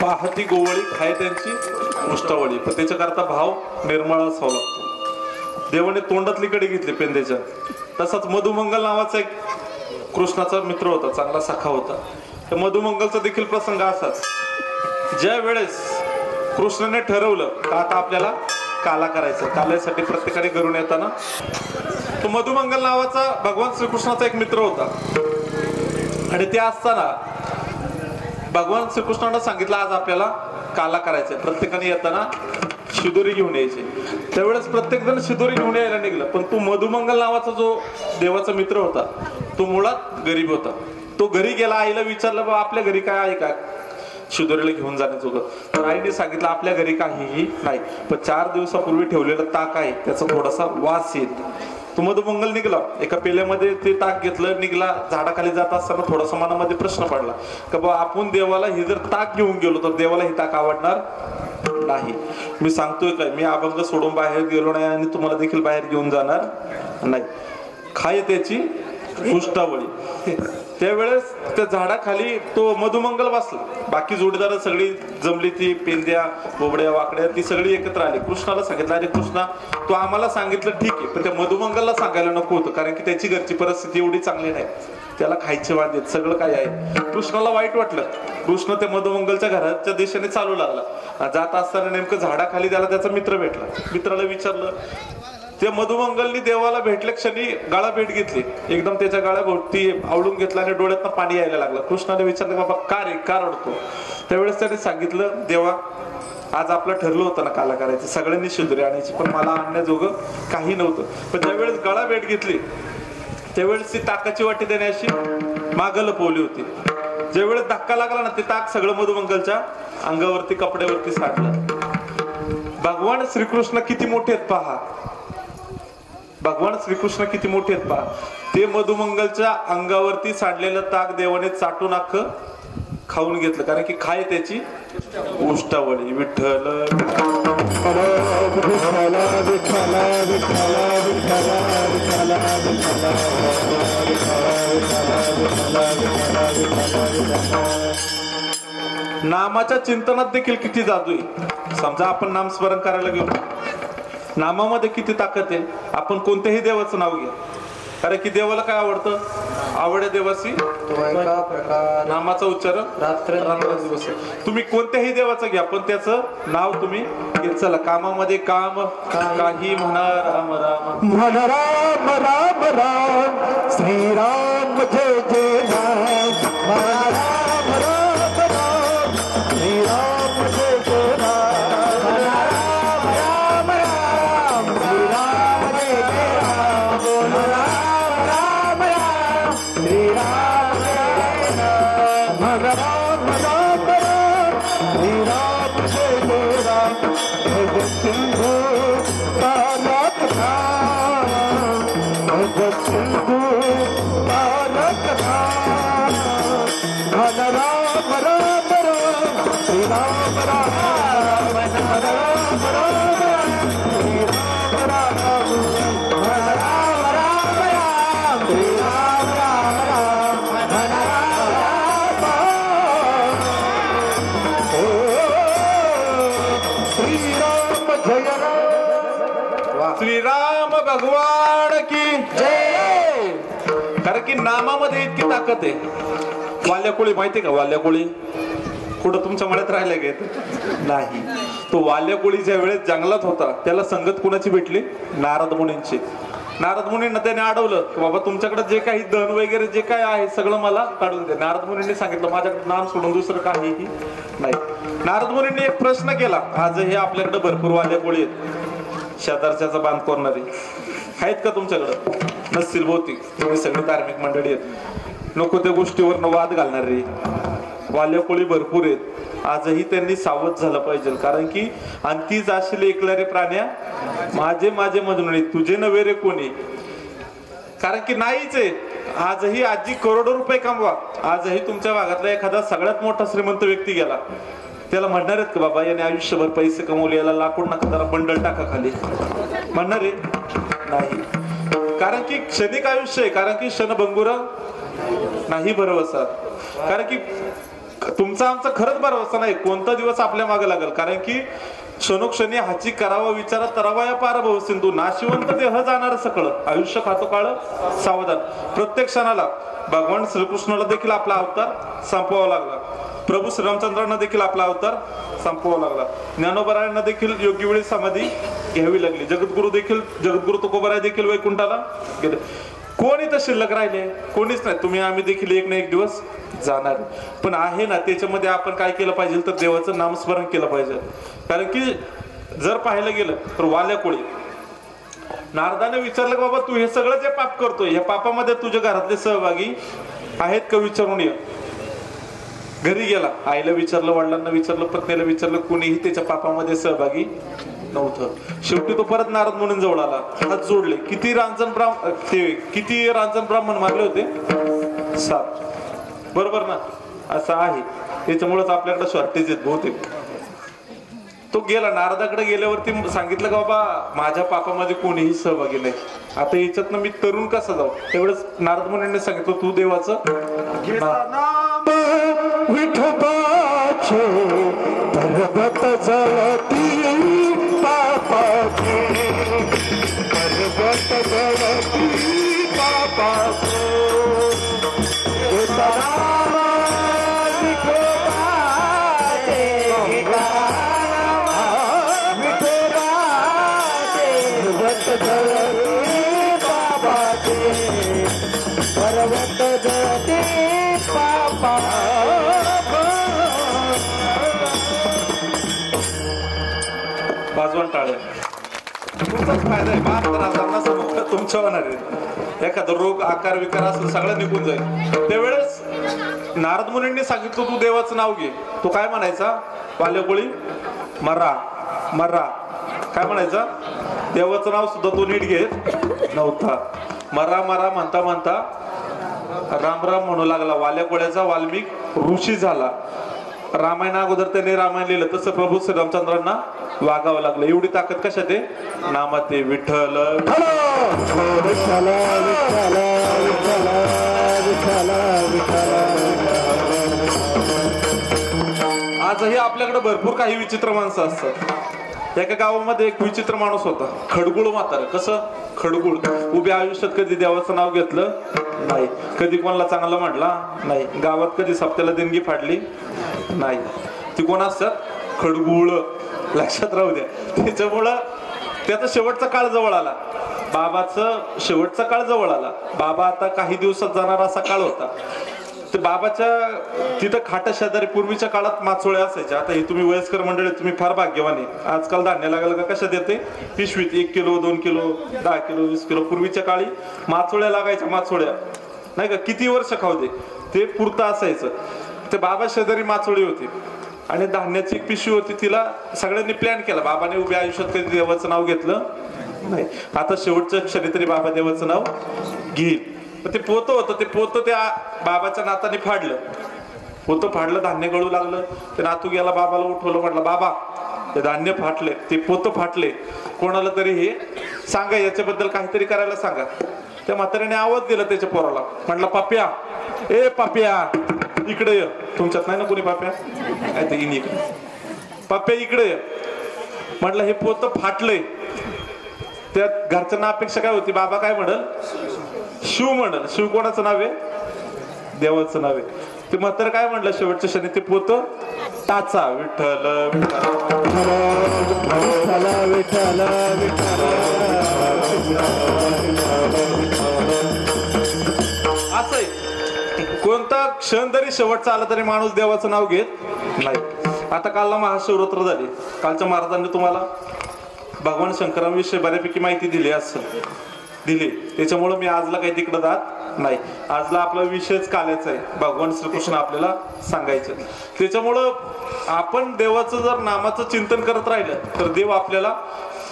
पाहती गोवळी खाय त्यांची मुष्टावळी, पण त्याच्याकरता भाव निर्मळ असावा लागतो. देवाने तोंडातली कडी घेतली पेंद्याच्या. तसाच मधुमंगल नावाचा एक कृष्णाचा मित्र होता, चांगला सखा होता. त्या मधुमंगलचा देखील प्रसंग असाच. ज्या वेळेस कृष्णाने ठरवलं का आता आपल्याला काला करायचं, काल्यासाठी प्रत्येकाने घरून येताना तो मधुमंगल नावाचा भगवान श्रीकृष्णाचा एक मित्र होता. आणि ते असताना भगवान श्रीकृष्णाने सांगितलं आज आपल्याला काला करायचंय, प्रत्येकाने येताना शिदोरी घेऊन यायची. त्यावेळेस प्रत्येक जण शिदोरी घेऊन यायला निघलं, पण तो मधुमंगल नावाचा जो देवाचा मित्र होता तो मुळात गरीब होता. तो घरी गेला, आईला विचारलं बा आपल्या घरी काय आहे का शिदोरीला घेऊन जाण्याजोगं. तर आईने सांगितलं आपल्या घरी काहीही नाही, पण 4 दिवसापूर्वी ठेवलेलं ताक आहे त्याचा थोडासा वास येत. तो मधुमंगल निघला, एका पेल्यामध्ये ते ताक घेतलं, निघला. झाडाखाली जात असताना थोडासा मनामध्ये प्रश्न पडला का बा आपण देवाला हे जर ताक घेऊन गेलो तर देवाला हे ताक आवडणार नाही. मी सांगतोय काय, मी अभंग सोडून बाहेर गेलो नाही आणि तुम्हाला देखील बाहेर घेऊन जाणार नाही. खाय त्याची उष्टावळी. त्यावेळेस त्या झाडाखाली तो मधुमंगल बसला. बाकी जोडीदार सगळी जमली, ती पेंद्या बोबड्या वाकड्या ती सगळी एकत्र आली. कृष्णाला सांगितलं अरे कृष्णा तू आम्हाला सांगितलं ठीक आहे, पण त्या मधुमंगलला सांगायला नको होतं, कारण की त्याची घरची परिस्थिती एवढी चांगली नाही, त्याला खायचे वांदे सगळं काय आहे. कृष्णाला वाईट वाटलं. कृष्ण त्या मधुमंगलच्या घराच्या दिशेने चालू लागला. जात असताना नेमकं झाडाखाली त्याला त्याचा मित्र भेटला. मित्राला विचारलं, त्या मधुमंगलनी देवाला भेटल्या क्षणी गाळा भेट घेतली, एकदम त्याच्या गाळ्याभोवती आवळून घेतला आणि डोळ्यातनं पाणी यायला लागलं. कृष्णाने विचारलं बाबा का रे, का रडतो. त्यावेळेस त्याने सांगितलं देवा आज आपलं ठरलं होतं ना काला करायचं, सगळ्यांनी शिदोरी आणायची, पण मला आणण्याजोगं काही नव्हतं. पण ज्यावेळेस गाळा भेट घेतली त्यावेळेस ती ताकाची वाटी देण्याशी मागं लपवली होती. ज्यावेळेस धक्का लागला ना ते ताक सगळं मधुमंगलच्या अंगावरती कपड्यावरती साठलं. भगवान श्रीकृष्ण किती मोठे आहेत पहा, भगवान श्रीकृष्ण किती मोठे आहेत पहा. ते मधुमंगलच्या अंगावरती सांडलेलं ताक देवाने चाटून अख्खं खाऊन घेतलं, कारण की खाय त्याची उष्टावळी. विठ्ठल नामाच्या चिंतनात देखील किती जादू आहे. समजा आपण नामस्मरण करायला गेलो, नामामध्ये किती ताकद आहे. आपण कोणत्याही देवाचं नाव घ्या, कारण की देवाला काय आवडतं, आवडे देवासी नामाचा उच्चारण रात्र दिवस. तुम्ही कोणत्याही देवाचं घ्या, पण त्याचं नाव तुम्ही घेत चला. कामामध्ये काम काही म्हणा, राम राम म्हणा, राम राम राम श्रीराम जय जय राम. म्हणा राम राम राम श्रीराम जय जय राम. म्हणा राम राम राम श्रीराम जय जय राम. म्हणा राम राम श्रीराम जय राम. म्हणा राम राम राम श्रीराम जय जय राम. भज सिंधू तारक धाम, भज सिंधू तारक धाम. भज राम राम राम श्रीराम राम. भज राम राम राम श्रीराम राम. भज राम राम राम श्रीराम राम. भज राम श्रीराम जय राम. श्रीराम भगवान की जय. कारण की नामामध्ये इतकी ताकद आहे. वाल्याकोळी माहितीये का, वाल्याकोळी कुठं तुमच्या मळ्यात राहिल्या गेत नाही. तो वाल्याकोळी ज्या वेळेस जंगलात होता त्याला संगत कुणाची भेटली, नारद मुनींची. नारद मुनींना त्याने अडवलं की बाबा तुमच्याकडे जे काही धन वगैरे जे काय आहे सगळं मला काढून दे. नारद मुनींनी सांगितलं माझ्याकडे नाम सोडून दुसरं काहीही नाही. नारद मुनींनी एक प्रश्न केला, आजही आपल्याकडे भरपूर वाल्याकोळी आहेत, शेजारच्याचा बांध करणारे आहेत का तुमच्याकडं. नसतील बहुतेक, तुम्ही सगळी धार्मिक मंडळी आहेत. नको त्या गोष्टीवर वाद घालणारे वाल्याकोळी भरपूर आहेत. आजही त्यांनी सावध झालं पाहिजे, कारण की आणि ती जाशील ऐकल्या रे प्राण्या माझे माझे म्हणून तुझे नव्हे रे कोणी. कारण की नाहीच आहे. आजही आजी करोडो रुपये कमवा, आजही तुमच्या भागातला एखादा सगळ्यात मोठा श्रीमंत व्यक्ती गेला, त्याला म्हणणार आहेत का बाबा याने आयुष्यभर पैसे कमवले, याला लाकूड नका जरा बंडल टाका खाली, म्हणणार आहे? नाही. कारण की क्षणिक आयुष्य आहे, कारण की क्षणभंगुर नाही भरवसा. कारण की तुमचा आमचा खरंच भरवसा नाही, कोणता दिवस आपल्या मागे लागेल. कारण की क्षणोक्षणी हाची करावा विचारा तरावा या पार भाऊ सिंधू. नाशिवंत देह जाणार सकळ, आयुष्य खातो काळ सावधान. प्रत्येक क्षणाला भगवान श्रीकृष्णाला देखील आपला अवतार संपवावा लागला, प्रभू श्रीरामचंद्रांना देखील आपला अवतार संपवावा लागला, ज्ञानोबरायांना देखील योग्य वेळी समाधी घ्यावी लागली, जगद्गुरु तुकोबराय देखील वैकुंठाला गेले. कोणी तर शिल्लक राहिले? कोणीच नाही. तुम्ही आम्ही देखील एक ना एक दिवस जाणार. पण आहे ना, त्याच्यामध्ये आपण काय केलं पाहिजे तर देवाचं नामस्मरण केलं पाहिजे. कारण की जर पाहायला गेलं तर वाल्याकोळी नारदाने विचारलं की बाबा तू हे सगळं जे पाप करतोय, या पापामध्ये तुझ्या घरातले सहभागी आहेत का विचारून ये. घरी गेला, आईला विचारलं, वडिलांना विचारलं, पत्नीला विचारलं, कुणीही त्याच्या पापामध्ये सहभागी नव्हतं. शेवटी तो परत नारद मुनीं जवळ आला, हात जोडले. किती रांजण ब्राह्मण मारले होते? 7. बरोबर ना? असं आहे. त्याच्यामुळेच आपल्याकडे शॉर्टेज आहेत बहुतेक. तो गेला, नारदाकडे गेल्यावरती सांगितलं का बाबा माझ्या पापामध्ये कोणीही सहभागी नाही. आता याच्यात मी तरुण कसा जाऊ? तेवढंच नारद मुनींनी सांगितलं तू देवाचं विठोबाचे पर्वत जळती पापाचे, पर्वत जळती पापाचे. विठोबाचे पर्वत जळती पापाचे, पर्वत जळती पापा. बाजवण टाळ्या. तुमचाच फायदा आहे. 72,000 समोर तुमच्या होणार आहे. एखादा रोग आकार विकार असेल सगळं निघून जाईल. त्यावेळेस नारद मुनींनी सांगितलं तू देवाचं नाव घे. तो काय म्हणायचा? वाल्याकोळी मरा मरा. काय म्हणायचा? देवाचं नाव सुद्धा तो नीट घेत नव्हता. मरा मरा म्हणता म्हणता राम राम म्हणू लागला. वाल्याकोळ्याचा वाल्मिक ऋषी झाला. रामायणा अगोदर त्याने रामायण लिहिलं, तसं प्रभू श्रीरामचंद्रांना वागावं लागलं. एवढी ताकद कशात आहे? नामात आहे. विठ्ठल आजही आपल्याकडे भरपूर काही विचित्र माणसं असतात. एका गावामध्ये एक विचित्र माणूस होता, खडगुळ म्हातारा. कसं खडगुळ? उभ्या आयुष्यात कधी देवाचं नाव घेतलं नाही, कधी कोणाला चांगलं म्हटला नाही, गावात कधी सप्त्याला देणगी फाडली नाही. ती कोण असतात? खडगुळ. लक्षात राहू द्या. त्याच्यामुळं त्याचा शेवटचा काळ जवळ आला. बाबाचं शेवटचा काळ जवळ आला. बाबा आता काही दिवसात जाणार असा काळ होता. ते बाबाच्या तिथं खाटा शेजारी पूर्वीच्या काळात माचोळ्या असायच्या. आता ही तुम्ही वयस्कर मंडळी, तुम्ही फार भाग्यवानी. आजकाल धान्य लागलं का कशात येते? पिशवीत 1 किलो 2 किलो 10 किलो 20 किलो. पूर्वीच्या काळी माचोळ्या लागायच्या. माचोळ्या नाही का, किती वर्ष खाऊ दे ते पुरतं असायचं. ते बाबा शेजारी माचोळी होती आणि धान्याची पिशवी होती. तिला सगळ्यांनी प्लॅन केला. बाबाने उभ्या आयुष्यात कधी देवाचं नाव घेतलं नाही. आता शेवटच्या क्षणी तरी बाबा देवाचं नाव घेईल. ते पोतं होतं, ते पोतं त्या बाबाच्या नाताने फाडलं. पोतं फाडलं, धान्य गळू लागलं. ते नातू गेला, बाबाला उठवलं, म्हटलं बाबा ते धान्य फाटले, ते पोतं फाटले, कोणाला तरी हे सांगा, याच्याबद्दल काहीतरी करायला सांगा. त्या म्हाताऱ्याने आवाज दिला त्याच्या पोराला, म्हटलं पाप्या, ए पाप्या इकडे ये. तुमच्यात नाही ना कोणी पाप्या? पाप्या इकडे ये. म्हटलं हे पोतं फाटलंय. त्या घरच्यांना अपेक्षा काय होती? बाबा काय म्हणल? शिव म्हणल. शिव कोणाचं नाव आहे? देवाचं नाव आहे. ते म्हातारं काय म्हणलं शेवटच्या क्षणी? ते पोत टाचा. विठ्ठल असं कोणता क्षण तरी शेवटचा आला तरी माणूस देवाचं नाव घेत नाही. आता कालला महाशिवरात्र झाली. कालच्या महाराजांनी तुम्हाला भगवान शंकरांविषयी बऱ्यापैकी माहिती दिली असेल. दिले, त्याच्यामुळे मी आजला काही तिकडे जात नाही. आजला आपला विषयच काल्याचा आहे, भगवान श्रीकृष्ण आपल्याला सांगायचं. त्याच्यामुळं आपण देवाचं जर नामाचं चिंतन करत राहिलं तर देव आपल्याला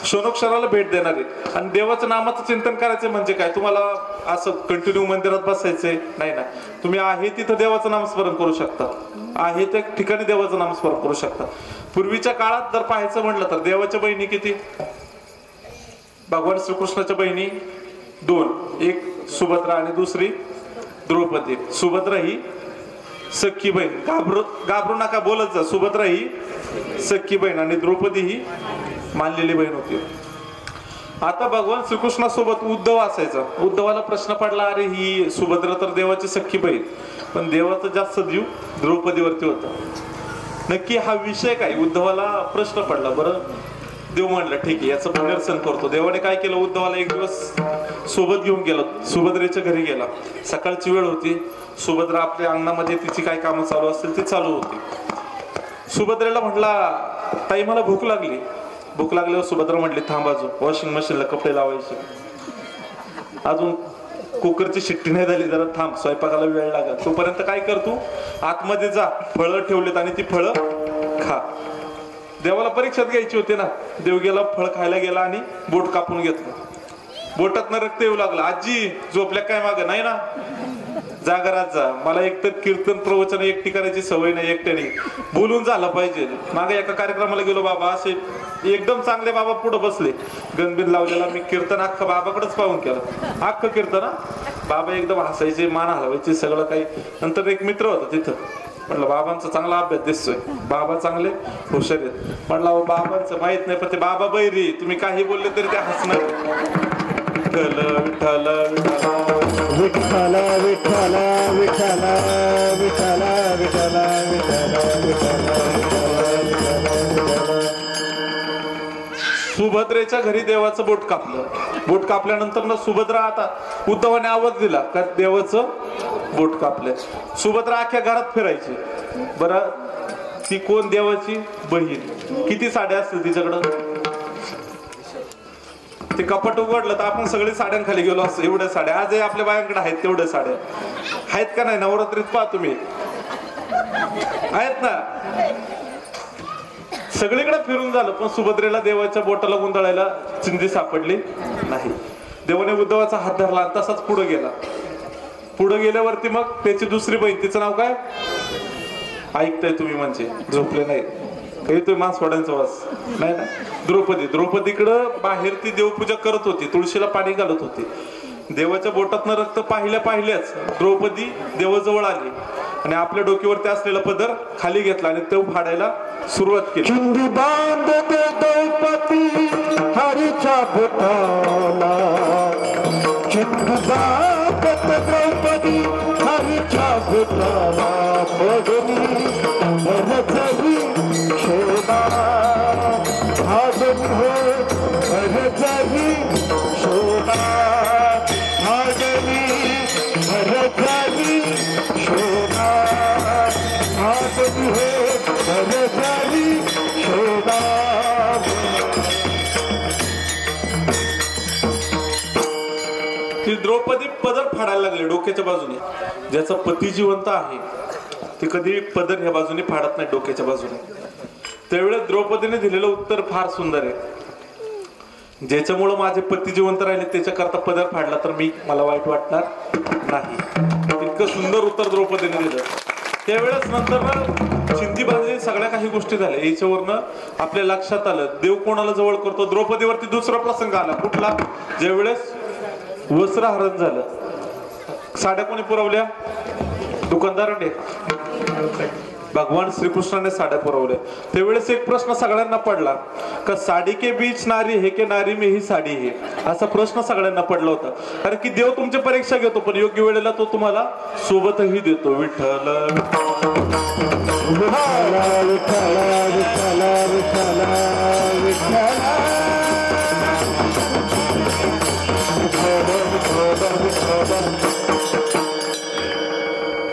क्षणोक्षणाला भेट देणार आहे. आणि देवाचं नामाचं चिंतन करायचं म्हणजे काय, तुम्हाला असं कंटिन्यू मंदिरात बसायचंय नाही ना, तुम्ही आहे तिथं देवाचं नामस्मरण करू शकता, आहे त्या ठिकाणी देवाचं नामस्मरण करू शकता. पूर्वीच्या काळात जर पाहायचं म्हटलं तर देवाच्या बहिणी किती, भगवान श्रीकृष्णाच्या बहिणी 2, एक सुभद्रा आणि दुसरी द्रौपदी. सुभद्रा ही सख्खी बहीण, घाबरू नका, बोलत जा, सुभद्रा ही सख्खी बहीण आणि द्रौपदी ही मानलेली बहीण होती. आता भगवान श्रीकृष्णासोबत उद्धव असायचा. उद्धवाला प्रश्न पडला, अरे ही सुभद्रा तर देवाची सख्खी बहीण, पण देवाचा जास्त जीव द्रौपदीवरती होता, नक्की हा विषय काय, उद्धवाला प्रश्न पडला. बरं, देव म्हणलं ठीक आहे, याचं पुनर्सन करतो. देवाने काय केलं, उद्धवाला एक दिवस सोबत घेऊन गेला, सुभद्रेच्या घरी गेला. सकाळची वेळ होती, सुभद्रा आपल्या अंगणामध्ये तिची काय कामं चालू असतील ती चालू होती. सुभद्रेला म्हटला, ताई मला भूक लागली. भूक लागल्यावर सुभद्रा म्हटली, थांब, अजून वॉशिंग मशीनला कपडे लावायचे, अजून कुकरची शिट्टी नाही झाली, जरा थांब, स्वयंपाकाला वेळ लागेल, तोपर्यंत काय कर, तू आतमध्ये जा, फळं ठेवलेत आणि ती फळं खा. देवाला परीक्षात घ्यायची होती ना, देव गेला, फळ खायला गेला आणि बोट कापून घेतलं. बोटातनं रक्त येऊ लागला. आजी झोपल्या काय माग, नाही ना, जागरात जा, मला एकतर कीर्तन प्रवचन एकटी करायची सवय नाही, एकट्याने बोलून झालं पाहिजे. मागे एका कार्यक्रमाला गेलो, बाबा असे एकदम चांगले बाबा पुढे बसले, गणबिन लावलेला, मी कीर्तन अख्खं बाबाकडेच पाहून केलं, अख्खं कीर्तन. बाबा एकदम हसायचे, मान हलवायचे, सगळं काही. नंतर एक मित्र होता तिथं, म्हटलं बाबांचा चांगला अभ्यास दिसतोय, बाबा चांगले हुशार आहेत. म्हटलं बाबांचं माहित नाही, पण ते बाबा बैरी, तुम्ही काही बोलले तरी ते हसणार. विठ्ठल विठ्ठल विठ्ठल विठ्ठल विठ्ठल विठ्ठल विठ्ठल विठ्ठल. सुभद्रेच्या घरी देवाचं बोट कापलं. बोट कापल्यानंतर ना सुभद्रा, आता उद्धवाने आवाज दिला का देवाचं बोट कापलंय. सुभद्रा अख्ख्या घरात फिरायची. बरं, ती कोण, देवाची बहीण. किती साड्या असतील तिच्याकडं, ते कपाट उघडलं तर आपण सगळे साड्यांखाली गेलो असतो, एवढ्या साड्या. आजही आपल्या बायांकडे आहेत तेवढ्या साड्या, आहेत का नाही, नवरात्रीत पहा तुम्ही, आहेत ना. सगळीकडे फिरून झालं, पण सुभद्रेला देवाच्या बोटाला गुंडाळायला चिंधी सापडली नाही. देवाने उद्धवाचा हात धरला आणि तसाच पुढे गेला. पुढे गेल्यावरती मग त्याची दुसरी बहीण, तिचं नाव काय, ऐकताय तुम्ही म्हणजे झोपले नाही, येतोय मांसवाड्यांचा वास नाही ना, द्रौपदी. द्रौपदीकडं बाहेर ती देवपूजा करत होती, तुळशीला पाणी घालत होती. देवाच्या बोटातनं रक्त पाहिल्याच द्रौपदी देवाजवळ आली आणि आपल्या डोक्यावरती असलेला पदर खाली घेतला आणि तो फाडायला सुरुवात केली. चिंदी बांध दे द्रौपदी हरीच्या बोटाला, चिंदी बांध दे द्रौपदी हरीच्या बोटाला, बघनी भरजरी शोभा, भागनी हो भरजरी शोभा, भागनी भरजरी शोभा, भागनी हो भरजरी शोभा. ती द्रौपदी पदर फाडायला लागली डोक्याच्या बाजूने. ज्याचा पती जिवंत आहे ते कधी पदर ह्या बाजूने फाडत नाही, डोक्याच्या बाजूने. त्यावेळेस द्रौपदीने दिलेलं उत्तर फार सुंदर आहे. ज्याच्यामुळं माझे पती जिवंत राहिले त्याच्याकरता पदर फाडला तर मला वाईट वाटणार नाही. इतकं सुंदर उत्तर द्रौपदीने दिलं. त्यावेळेस नंतर चिंती बांधली, सगळ्या काही गोष्टी झाल्या. याच्यावरनं आपल्या लक्षात आलं देव कोणाला जवळ करतो. द्रौपदीवरती दुसरा प्रसंग आला. कुठला, ज्यावेळेस वस्त्रहरण झालं. साड्या कोणी पुरवल्या, दुकानदाराने. भगवान श्रीकृष्णाने साड्या पुरवल्या. त्यावेळेस एक प्रश्न सगळ्यांना पडला का साडी के बीच नारी है के नारी में ही साडी है, असा प्रश्न सगळ्यांना पडला होता. कारण की देव तुमची परीक्षा घेतो पण योग्य वेळेला तो तुम्हाला सोबतही देतो. विठ्ठल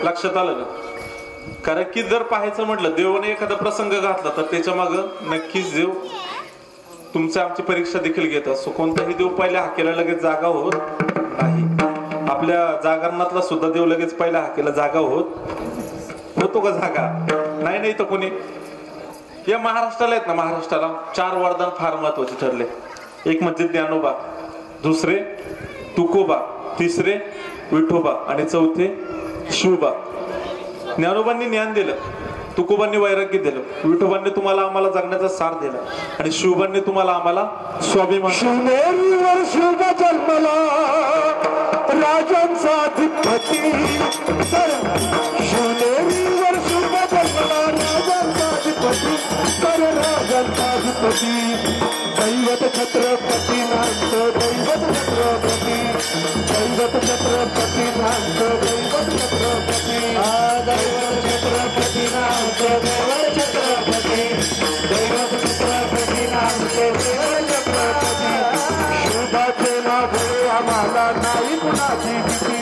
लक्षात आलं ना. कारण की जर पाहायचं म्हटलं देवाने एखादा प्रसंग घातला तर त्याच्या माग नक्कीच देव तुमची आमची परीक्षा देखील घेत असतो. कोणताही देव पहिल्या हाकेला लगेच जागा होत नाही. आपल्या जागरणातला सुद्धा देव लगेच पहिल्या हाकेला जागा होतो का जागा नाही तर कोणी. या महाराष्ट्राला आहेत ना, महाराष्ट्राला 4 वरदान फार महत्वाचे ठरले. एक म्हणजे ज्ञानोबा, दुसरे तुकोबा, तिसरे विठोबा आणि चौथे शिवबा. ज्ञानोबांनी ज्ञान दिलं, तुकोबांनी वैराग्य दिलं, विठोबांनी तुम्हाला आम्हाला जगण्याचा सार दिला आणि शिवबांनी तुम्हाला आम्हाला स्वाभिमान. शिवनेरीवर शिव जन्मला राजांचा अधिपती, शिवनेरीवर शिव जन्मला राजांचा अधिपती, राजांचा अधिपती. दैवत छत्रपती नाथ, दैवत छत्रपती, दैवत छत्रपती नाथ, दैवत छत्रपती, दैवत छत्रपती नाथ, दैवत छत्रपती, दैवत छत्रपती नाथ, दैवत छत्रपती. शुभाचे नाव आम्हाला नाही कुणाची भीती,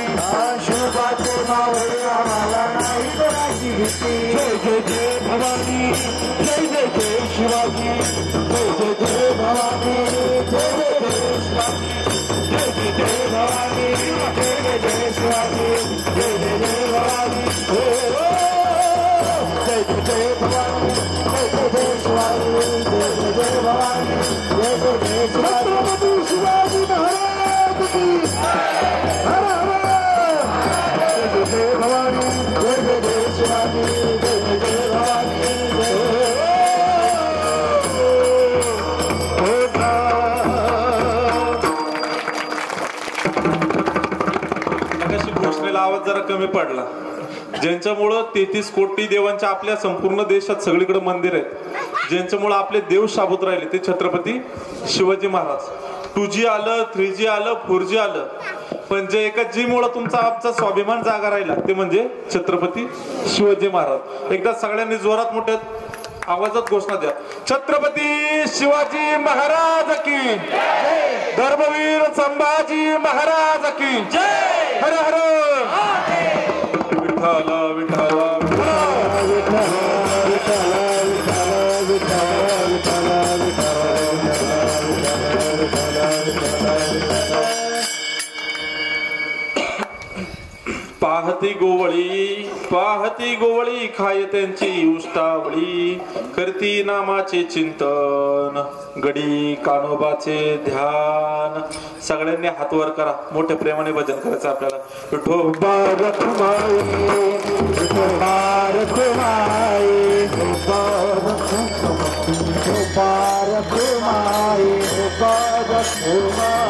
शुभाचे नाव आम्हाला नाही कुणाची भीती. जय जय जय भवानी, जय जय जय शिवाजी, जय जय जय भवानी, जय जय जय शिवाजी, जय जय जय भवानी, जय जय जय शिवाजी, जय जय जय भवानी, जय जय जय भवानी, जय जय जय शिवाजी, जय जय जय भवानी, जय जय जय छत्रपती शिवाजी महाराज की हर हर. जय जय भवानी, जय जय जय शिवाजी, जय जय जय भवानी, घोषणेला आवाज जरा कमी पडला. ज्यांच्यामुळं 33 कोटी देवांच्या आपल्या संपूर्ण देशात सगळीकडे मंदिर आहेत, ज्यांच्यामुळे आपले देव शाबूत राहिले ते छत्रपती शिवाजी महाराज. 2G आलं, 3G आलं, 4G आलं, पण जे एका जी मुळे तुमचा आमचा स्वाभिमान जागा राहिला ते म्हणजे छत्रपती शिवाजी महाराज. एकदा सगळ्यांनी जोरात मोठ्या आवाजात घोषणा द्या. छत्रपती शिवाजी महाराज की जय, धर्मवीर संभाजी महाराज की जय. हर हर विठ्ठल विठ्ठल पाहती गोवळी खाय त्यांची उष्टावळी, करती नामाचे चिंतन गडी कानोबाचे ध्यान. सगळ्यांनी हात वर करा, मोठ्या प्रेमाने भजन करायचं आपल्याला. विठोबा रखुमाई, विठोबा रखुमाई, विठोबा रखुमाई, विठोबा रखुमाई,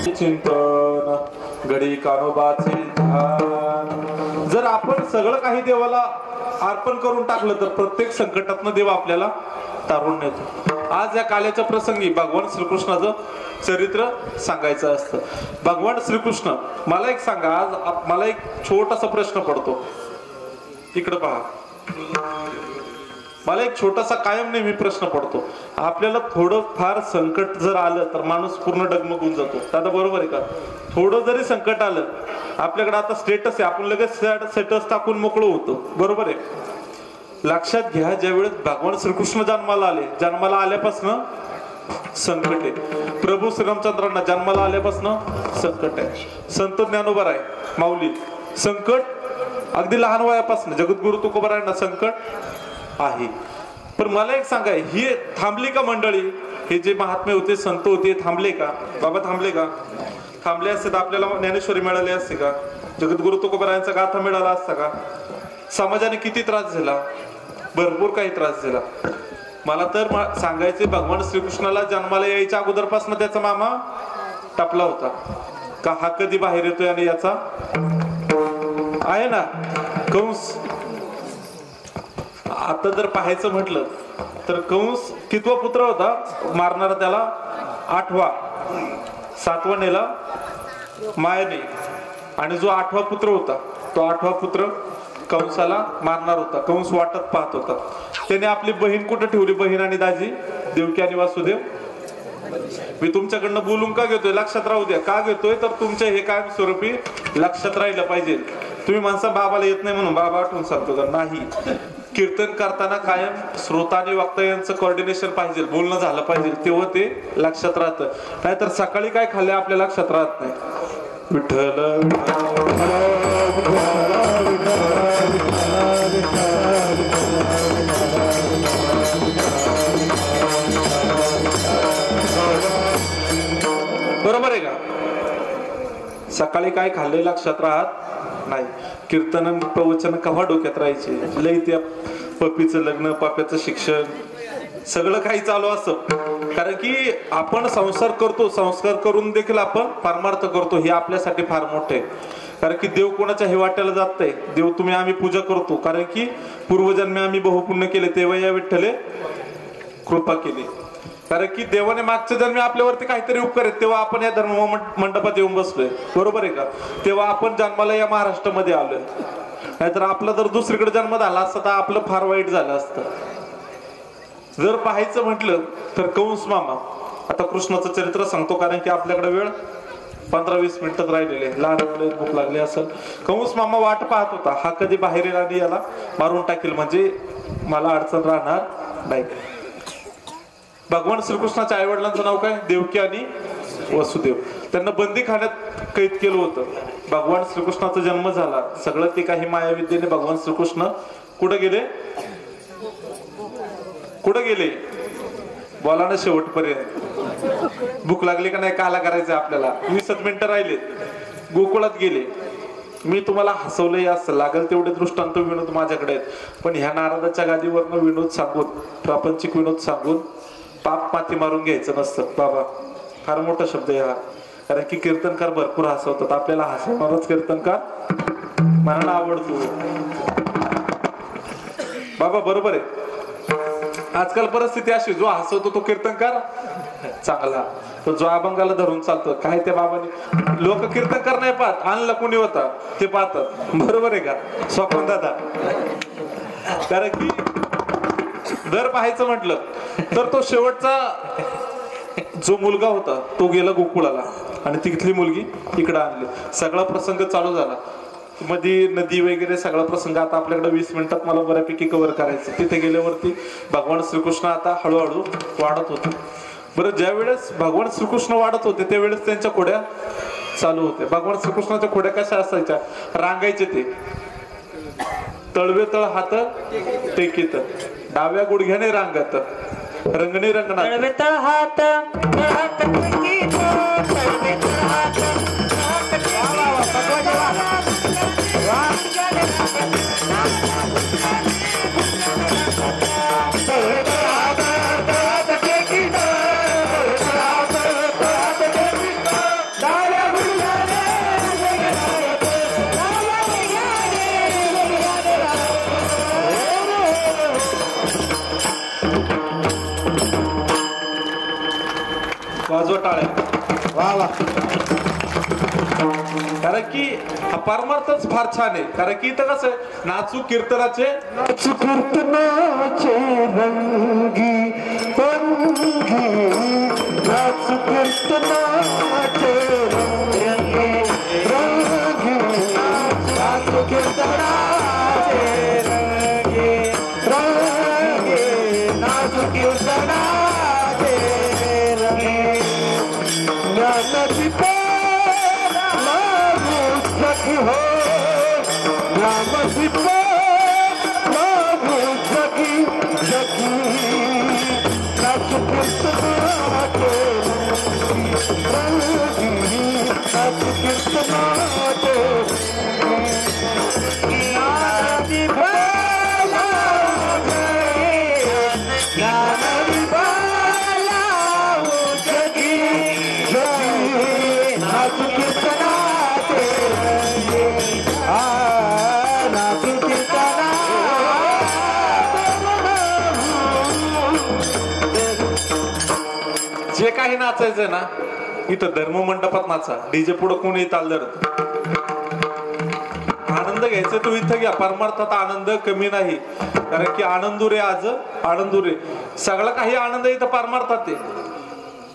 चिंतन गडी कानोबाचे ध्यान. जर आपण सगळं काही देवाला अर्पण करून टाकलं तर प्रत्येक संकटातनं देव आपल्याला तारून नेतो. आज या काल्याच्या प्रसंगी भगवान श्रीकृष्णाचं चरित्र सांगायचं असतं. भगवान श्रीकृष्ण, मला एक सांगा, आज मला एक छोटासा प्रश्न पडतो, इकडे पहा. मला एक छोटासा कायम नेहमी प्रश्न पडतो. आपल्याला थोडं फार संकट जर आलं तर माणूस पूर्ण डगमगून जातो. दादा बरोबर आहे का? थोडं जरी संकट आलं, आपल्याकडे आता स्टेटस आहे, आपण लगेच स्टेटस टाकून मोकळं होतो, बरोबर आहे. लक्षात घ्या, ज्यावेळेस भगवान श्रीकृष्ण जन्माला आल्यापासून संकट आहे. प्रभू श्रीरामचंद्रांना जन्माला आल्यापासून संकट आहे. संत ज्ञानोबा आहे माऊली, संकट अगदी लहान वयापासून. जगद्गुरु तुकोबारायांना संकट आहे. पण मला एक सांगा, ही थांबली का मंडळी? हे जे महात्मे होते, संत होते, थांबले का बाबा? थांबले का? थांबले असते तर आपल्याला ज्ञानेश्वरी मिळाली असते का? जगद्गुरु तुकोबारायांचा गाथा मिळाला असता का? समाजाने किती त्रास झाला, भरपूर काही त्रास झाला. मला तर सांगायचे, भगवान श्रीकृष्णाला जन्माला यायच्या अगोदरपासून त्याचा मामा टपला होता का हा कधी बाहेर येतोय, आणि याचा आहे ना कंस. आता जर पाहायचं म्हटलं तर कंस कितवा पुत्र होता मारणारा? त्याला 8वा. 7वा नेला मायाने, आणि जो 8वा पुत्र होता तो 8वा पुत्र कंसाला मारणार होता. कंस वाटत पाहत होता. त्याने आपली बहीण कुठे ठेवली? बहीण आणि दाजी देवकी आणि वासुदेव. मी तुमच्याकडनं बोलून का घेतोय? लक्षात राहू द्या. का घेतोय तर तुमच्या हे कायम स्वरूपी लक्षात राहिलं पाहिजे. तुम्ही माणसा बाबाला येत नाही म्हणून बाबा आठवून सांगतो का? नाही. कीर्तन करताना कायम श्रोता आणि वक्ता यांचं कोऑर्डिनेशन पाहिजे, बोलणं झालं पाहिजे, तेव्हा ते लक्षात राहतं. नाहीतर सकाळी काय खाल्ले आपल्या लक्षात राहत नाही. विठ्ठल बरोबर आहे का? सकाळी काय खाल्ले लक्षात राहत नाही. कीर्तन प्रवचन कव्हा डोक्यात राहायचे? लई त्या पप्पीचं लग्न, पाप्याचं शिक्षण, सगळं काही चालू असतं. कारण की आपण संसार करतो, संस्कार करून देखील आपण परमार्थ करतो. हे आपल्यासाठी फार मोठे आहे. कारण की देव कोणाच्या हे वाट्याला जात नाही. देव तुम्ही आम्ही पूजा करतो कारण की पूर्वजन्मी आम्ही बहुपुण्य केले, तेव्हा या विठ्ठले कृपा केली. कारण की देवाने मागच्या जन्मी आपल्यावरती काहीतरी उपकार आहेत, तेव्हा आपण या धर्म मंडपात येऊन बसलोय. बरोबर आहे का? तेव्हा आपण जन्माला या महाराष्ट्रामध्ये आलोय. नाहीतर आपला जर दुसरीकडे जन्म झाला असता तर आपलं फार वाईट झालं असतं. जर पाहायचं म्हटलं तर कंस मामा, आता कृष्णाचं चरित्र सांगतो कारण की आपल्याकडे वेळ 15-20 मिनिटात राहिलेले, लहान मुले भूक लागली असेल. कंस मामा वाट पाहत होता, हा कधी बाहेर येईल आणि याला मारून टाकेल, म्हणजे मला अडचण राहणार नाही. भगवान श्रीकृष्णाच्या आई वडिलांचं नाव काय? देवकी आणि वसुदेव. त्यांना बंदी खाण्यात कैद केलं होतं. भगवान श्रीकृष्णाचा जन्म झाला, सगळं ते काही मायाविद्येने भगवान श्रीकृष्ण कुठे गेले? कुठे गेले? बोला ना शेवटपर्यंत. भूक लागली का नाही? काला करायचं आपल्याला. 20 मिनिटं राहिलेत. गोकुळात गेले. मी तुम्हाला हसवलंय असं लागेल तेवढे दृष्टांत विनोद माझ्याकडे आहेत, पण ह्या नारदाच्या गादीवरनं विनोद सांगून, प्रापंचिक विनोद सांगून पाप माती मारून घ्यायचं नसतं बाबा. फार मोठा शब्द आहे हा. कारण की कीर्तनकार भरपूर हसवतात. आपल्याला हसवणारच कीर्तनकार मनाला आवडतो बाबा. बरोबर आहे. आजकाल परिस्थिती अशी, जो हसवतो तो कीर्तनकार चांगला, तो जो अभंगाला धरून चालतो काय त्या बाबांनी. लोक कीर्तनकार नाही पाहत, आणला कोणी होता ते पाहतात. बरोबर आहे का स्वप्न दादा? कारण की जर पाहायचं म्हटलं तर तो शेवटचा जो मुलगा होता तो गेला गोकुळाला आणि तिथली मुलगी इकडे आणली. सगळा प्रसंग चालू झाला. मध्ये नदी वगैरे सगळा प्रसंग आता आपल्याकडे 20 मिनिटात मला बऱ्यापैकी कव्हर करायचं. तिथे गेल्यावरती भगवान श्रीकृष्ण आता हळूहळू वाढत होते. बरं, ज्या वेळेस भगवान श्रीकृष्ण वाढत होते त्यावेळेस त्यांच्या खोड्या चालू होत्या. भगवान श्रीकृष्णाच्या खोड्या कशा असायच्या? रांगायचे ते. तळवे तळ हात टेकीत, डाव्या गुडघ्याने रांगत, रंगणे रंगणात. तळवे तळ हात टेकीत, तळवे तळ हात वाजवा टाळ्या. वा वा. कारण की हा परमार्थच फार छान आहे. कारण की इथं कसं आहे, नाचू कीर्तनाचे, नाचू कीर्तनाचे रंगी पंगी, नाचू कीर्तनाचे रंगी रंगी, नाचू कीर्तनाचे रंगी रंगी, नाचू कीर्तनाचे रंगी. ज्ञानाची हो रामची लागू जगी जगी नाच कीर्तन जे काही नाचायचंय ना इथं धर्म मंडपात नाचा. डीजे पुढे कोणी चाललं आनंद घ्यायचा तो इथं घ्या. परमार्थात आनंद कमी नाही. कारण की आनंदुरे आज आनंदुरे सगळं काही आनंद इथं परमार्थात आहे.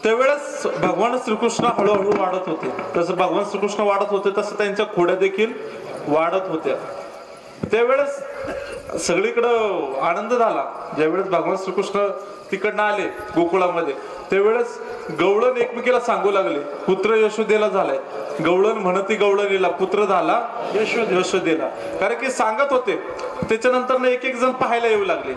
त्यावेळेस भगवान श्रीकृष्ण हळूहळू वाढत होते. जसं भगवान श्रीकृष्ण वाढत होते तसं त्यांच्या खोड्या देखील वाढत होत्या. त्यावेळेस सगळीकडं आनंद झाला. ज्यावेळेस भगवान श्रीकृष्ण तिकडनं आले गोकुळामध्ये त्यावेळेस गवळण एकमेकीला सांगू लागले पुत्र यशोदेला झालाय. गवळण म्हणती गवळणीला पुत्र झाला यशोदेला. कारण की सांगत होते. त्याच्यानंतर एक एक जण पाहायला येऊ लागले.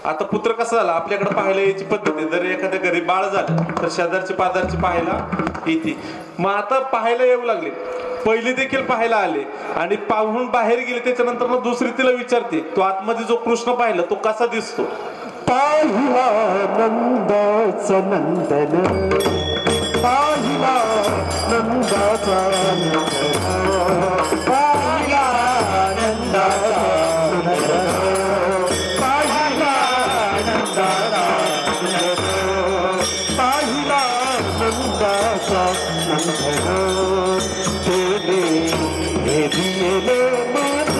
आता पुत्र कसा झाला आपल्याकडे पाहायला यायची पद्धत आहे. जर एखाद्या घरी बाळ झालं तर शेजारची पाजारची पाहायला येते. मग आता पाहायला येऊ लागले. पहिली देखील पाहायला आले आणि पाहून बाहेर गेले. त्याच्यानंतर दुसरी तिला विचारते तो आतमध्ये जो कृष्ण पाहिला तो कसा दिसतो. पाहिला नंदाचा नंदन पाहिला नंदाचा पाहिला नंदाचा पाहिला नंदाचा पाहिला नंदाचा नंदन तेरे दिले मना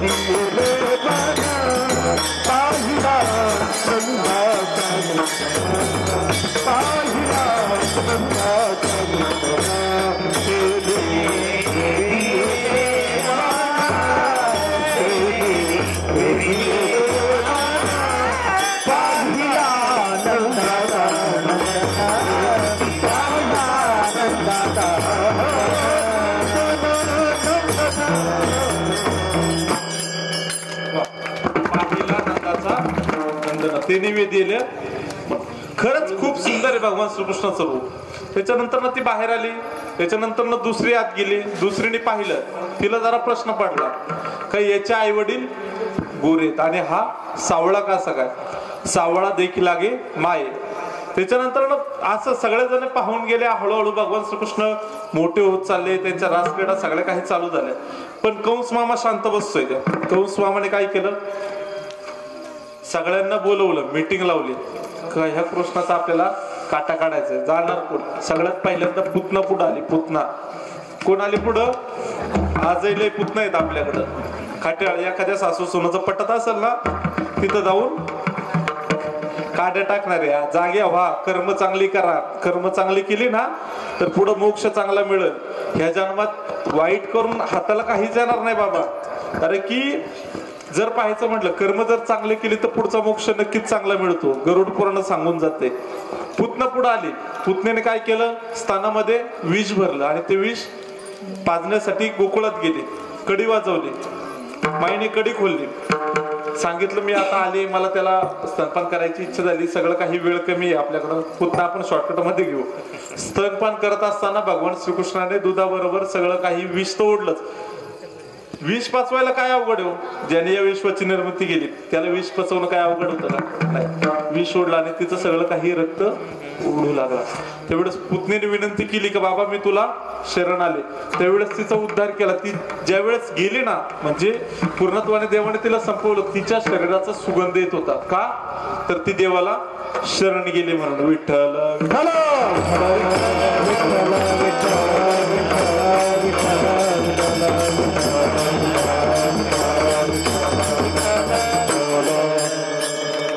दिले मना पाहिला नंदाचा पाहिला नंदाचा ते निवेद्य दिले. खरंच खूप सुंदर आहे भगवान श्रीकृष्णाचं रूप. त्याच्यानंतर ती बाहेर आली. त्याच्यानंतर दुसरी आत गेली. दुसरीने पाहिलं. तिला जरा प्रश्न पडला काही याचे आई वडील गोरेत आणि हा सावळा कसा काय. सावळा देखील लागे माये. त्याच्यानंतर असं सगळेजण पाहून गेले. हळूहळू भगवान श्रीकृष्ण मोठे होत चालले. त्यांच्या रासक्रीडा सगळ्या काही चालू झाल्या. पण कंस मामा शांत बसतोय. कंस मामाने काय केलं सगळ्यांना बोलवलं. मीटिंग लावली. ह्या कृष्णाचा आपल्याला काटा काढायचा. जाणार कोण. सगळ्यात पहिल्यांदा पुतना पुढे आली. पुतना कोण आली पुढं. आजही लय पुतना आहेत आपल्याकडं. खाट्याळ एखाद्या सासू सोनाचं पटत असेल ना तिथं जाऊन काड्या टाकणारे जागे व्हा. कर्म चांगली करा. कर्म चांगली केली ना तर पुढं मोक्ष चांगला मिळेल. ह्या जन्मात वाईट करून हाताला काहीच येणार नाही बाबा. कारण की जर पाहायचं म्हटलं कर्म जर चांगले केले तर पुढचा मोक्ष नक्कीच चांगला मिळतो. गरुड पुराण सांगून जाते. पुतना पुढे आली. पुतनेने काय केलं स्थानामध्ये विष भरलं आणि ते विष पाजण्यासाठी गोकुळात गेले. कडी वाजवली. माईने कडी खोलली. सांगितलं मी आता आले मला त्याला स्तनपान करायची इच्छा झाली. सगळं काही वेळ कमी आहे आपल्याकडं. पुतना आपण शॉर्टकट मध्ये घेऊ. स्तनपान करत असताना भगवान श्रीकृष्णाने दुधाबरोबर सगळं काही विष तर ओढलंच. विष पचवायला काय अवघड हो. ज्याने या विश्वाची निर्मिती केली त्याला विष पचवणं काय अवघड होतं का नाही. विष ओढला आणि तिचं सगळं काही रक्त ओढू लागला. त्यावेळेस पुतनीने विनंती केली की बाबा मी तुला शरण आले. त्यावेळेस तिचा उद्धार केला. ती ज्यावेळेस गेली ना म्हणजे पूर्णत्वाने देवाने तिला संपवलं. तिच्या शरीराचा सुगंध येत होता. का तर ती देवाला शरण गेली म्हणून. विठ्ठल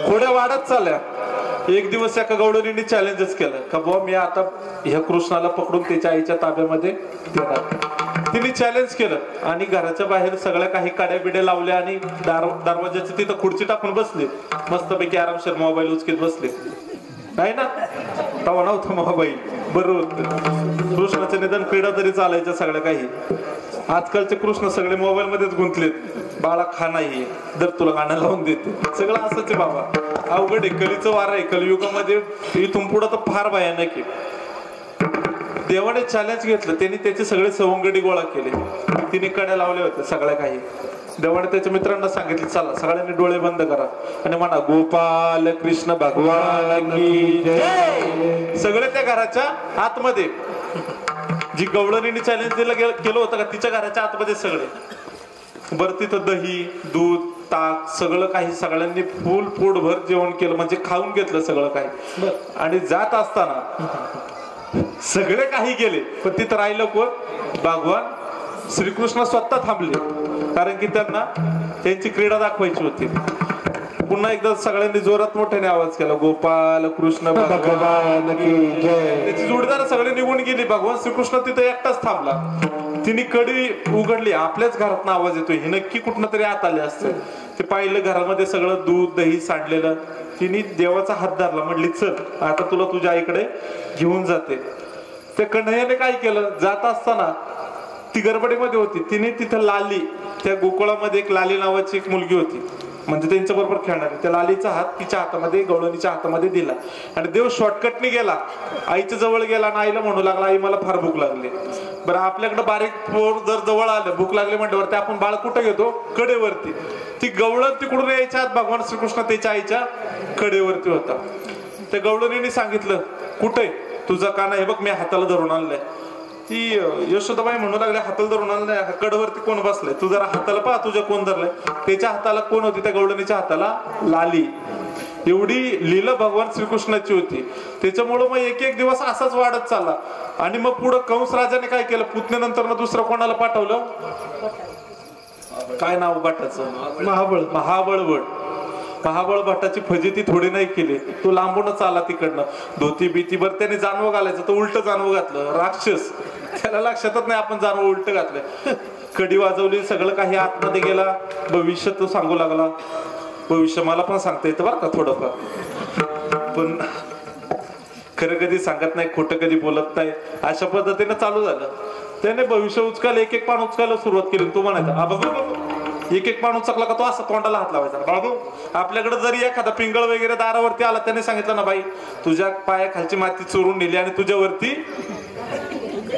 खोड्या वाढत चालल्या. एक दिवस एका गवळणीने चॅलेंजच केलं का बुवा मी आता ह्या कृष्णाला पकडून त्याच्या आईच्या ताब्यामध्ये देणार. तिने चॅलेंज केलं आणि घराच्या बाहेर सगळ्या काही काड्या बिड्या लावल्या आणि दरवाजाची तिथं खुर्ची टाकून बसले. मस्तपैकी आरामशीर मोबाईल उचकीत बसले. नाही ना तवा नव्हता मोबाईल. बरोबर कृष्णाचं निदान क्रीडा तरी चालायच्या सगळ्या काही. आजकालचे कृष्ण सगळे मोबाईल मध्येच गुंतलेत. बाळा खा नाही दर तुला गाणं लावून देते सगळं असंच आहे बाबा अवघड आहे कलीचं वार आहे कलियुगामध्ये इथून पुढं तर फार भयानक आहे देवाने चॅलेंज घेतलं त्यांनी त्याचे सगळे सवंगडी गोळा केले तिने कड्या लावल्या होत्या सगळ्या काही देवाने त्याच्या मित्रांना सांगितलं चला सगळ्यांनी डोळे बंद करा आणि म्हणा गोपाल कृष्ण भगवान की जय सगळे त्या घराच्या आतमध्ये जी गवळणीने चॅलेंज केलं होतं का तिच्या घराच्या आतमध्ये सगळे बरं तिथं दही दूध ताक सगळं काही सगळ्यांनी फुल पोटभर जेवण केलं म्हणजे खाऊन घेतलं सगळं काही आणि जात असताना सगळे काही गेले पण तिथं राहिलं कोण भगवान श्रीकृष्ण स्वतः थांबले कारण की त्यांना त्यांची क्रीडा दाखवायची होती पुन्हा एकदा सगळ्यांनी जोरात मोठ्याने आवाज केला गोपाल कृष्ण भगवान की जय त्याची जोडीदार सगळे निघून गेली भगवान श्रीकृष्ण तिथे एकटाच थांबला तिने कडी उघडली आपल्याच घरातून आवाज येतोय हे नक्की कुठनं तरी आत आले असते ते पाहिलं घरामध्ये सगळं दूध दही सांडलेलं तिने देवाचा हात धरला म्हटली चल आता तुला तुझ्या आईकडे घेऊन जाते त्या कन्हैयाने काय केलं जात असताना ती गडबडीमध्ये होती तिने तिथं लाली त्या गोकुळामध्ये एक लाली नावाची एक मुलगी होती म्हणजे त्यांच्या बरोबर खेळणारी त्या लालीचा हात तिच्या हातामध्ये गवळणीच्या हातामध्ये दिला आणि देव शॉर्टकटने गेला आईच्या जवळ गेला आणि आईला म्हणू लागला आई मला फार भूक लागली बरं आपल्याकडे बारीक पोर जर जवळ आलं भूक लागली म्हटल्यावरती आपण बाळ कुठं घेतो कडेवरती ती गवळण तिकडून यायच्या आत भगवान श्रीकृष्ण त्याच्या आईच्या कडेवरती होता त्या गवळणीने सांगितलं कुठे तुझा काना हे बघ मी हाताला धरून आणलंय ती यशोदाबाई म्हणू लागल्या हाताला धरून आणलंय कडवरती कोण बसलाय तू जरा हाताला पहा तुझ्या कोण धरलाय त्याच्या हाताला कोण होती त्या गवळणीच्या हाताला लाली एवढी लीला भगवान श्रीकृष्णाची होती त्याच्यामुळं मग एक एक दिवस असाच वाढत चालला आणि मग पुढं कंस राजाने काय केलं पुतण्यानंतर दुसरं कोणाला पाठवलं काय नाव भटाचं महाबळ भटाची फजिती थोडी नाही केली तो लांबूनच आला तिकडनं धोती भीती बर त्याने जानवं घालायचं तर उलट जानवं घातलं राक्षस त्याला लक्षातच नाही आपण जानवं उलट घातलंय कडी वाजवली सगळं काही आतमध्ये गेला भविष्य तो सांगू लागला भविष्य मला पण सांगता येतं बरं का थोडंफार पण खरं कधी सांगत नाही खोटं कधी बोलत नाही अशा पद्धतीने चालू झालं त्याने भविष्य उचकायला एक एक पान उचकायला सुरुवात केली तो म्हणायचा एक एक पान उचकला का तो असा तोंडाला हात लावायचा बाळगो आपल्याकडे जरी एखादा पिंगळ वगैरे दारावरती आला त्याने सांगितलं ना बाई तुझ्या पायाखालची माती चोरून नेली आणि तुझ्यावरती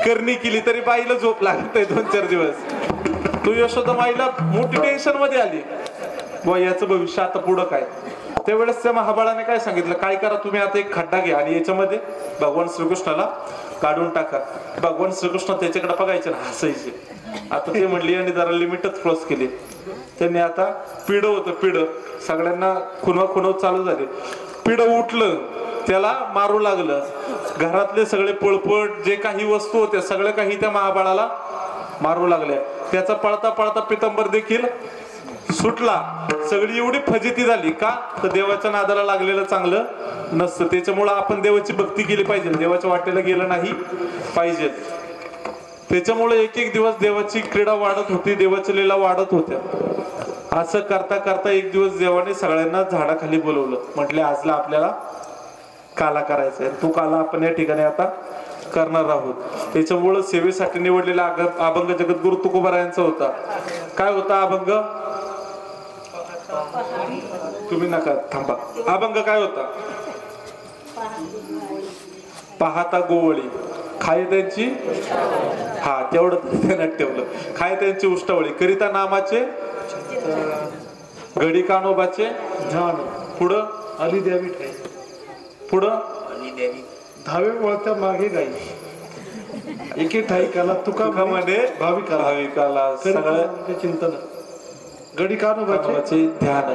करणी केली तरी बाईला झोप लागत आहे 2-4 दिवस तू यशोदा बाईला मोठी टेन्शन मध्ये आली बुवा याचं भविष्य आता पुढं काय त्यावेळेस त्या महाबळाने काय सांगितलं काय करा तुम्ही आता एक खड्डा घ्या आणि याच्यामध्ये भगवान श्रीकृष्णाला काढून टाका भगवान श्रीकृष्ण त्याच्याकडे बघायचे ना हसायचे आता ते म्हणली आणि जरा लिमिटच क्रॉस केली त्यांनी आता पिढ होतं पिढ सगळ्यांना खुनवा चालू झाले पिढ उठलं त्याला मारू लागलं घरातले सगळे पळपट जे काही वस्तू होत्या सगळं काही त्या महाबळाला मारू लागल्या त्याचा पळता पळता पितंबर देखील सुटला सगळी एवढी फजिती झाली का तर देवाच्या नादाला लागलेलं चांगलं नसतं त्याच्यामुळं आपण देवाची भक्ती केली पाहिजे देवाच्या वाटेला गेलं नाही पाहिजे त्याच्यामुळे एक एक दिवस देवाची क्रीडा वाढत होती देवाची लीला वाढत होत्या असं करता करता एक दिवस देवाने सगळ्यांना झाडाखाली बोलवलं म्हटले आजला आपल्याला काला करायचा आहे तो काला आपण या ठिकाणी आता करणार आहोत त्याच्यामुळं सेवेसाठी निवडलेला अभंग जगद्गुरु तुकोबारायांचा होता काय होता अभंग तुम्ही नका थांबा अभंग काय होता पाहता गोवळी खाय त्यांची हा तेवढं ध्यानात ठेवलं खाय त्यांची उष्टावळी करिता नामाचे घडी कानोबाचे ध्यान पुढं आली द्यावी ठाई पुढं धावे वळत्या मागे गाई एके ठाई काला तुका मध्ये भाविकाला सगळं चिंतन घडी कानोबाचे ध्यान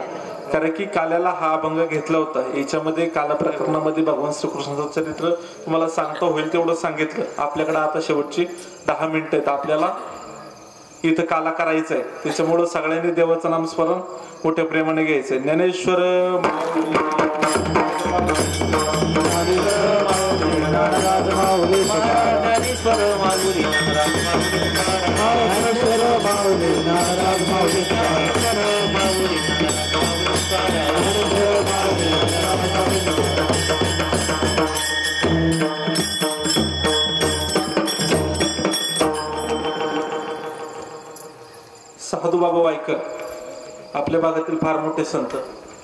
कारण की काल्याला हा अभंग घेतला होता याच्यामध्ये काला प्रकरणामध्ये भगवान श्रीकृष्णाचं चरित्र तुम्हाला सांगता होईल तेवढं सांगितलं आपल्याकडे आता शेवटची 10 मिनिटं आहेत आपल्याला इथं काला करायचंय त्याच्यामुळं सगळ्यांनी देवाचं नामस्मरण मोठ्या प्रेमाने घ्यायचंय ज्ञानेश्वर साधू बाबा वायकर आपल्या भागातील फार मोठे संत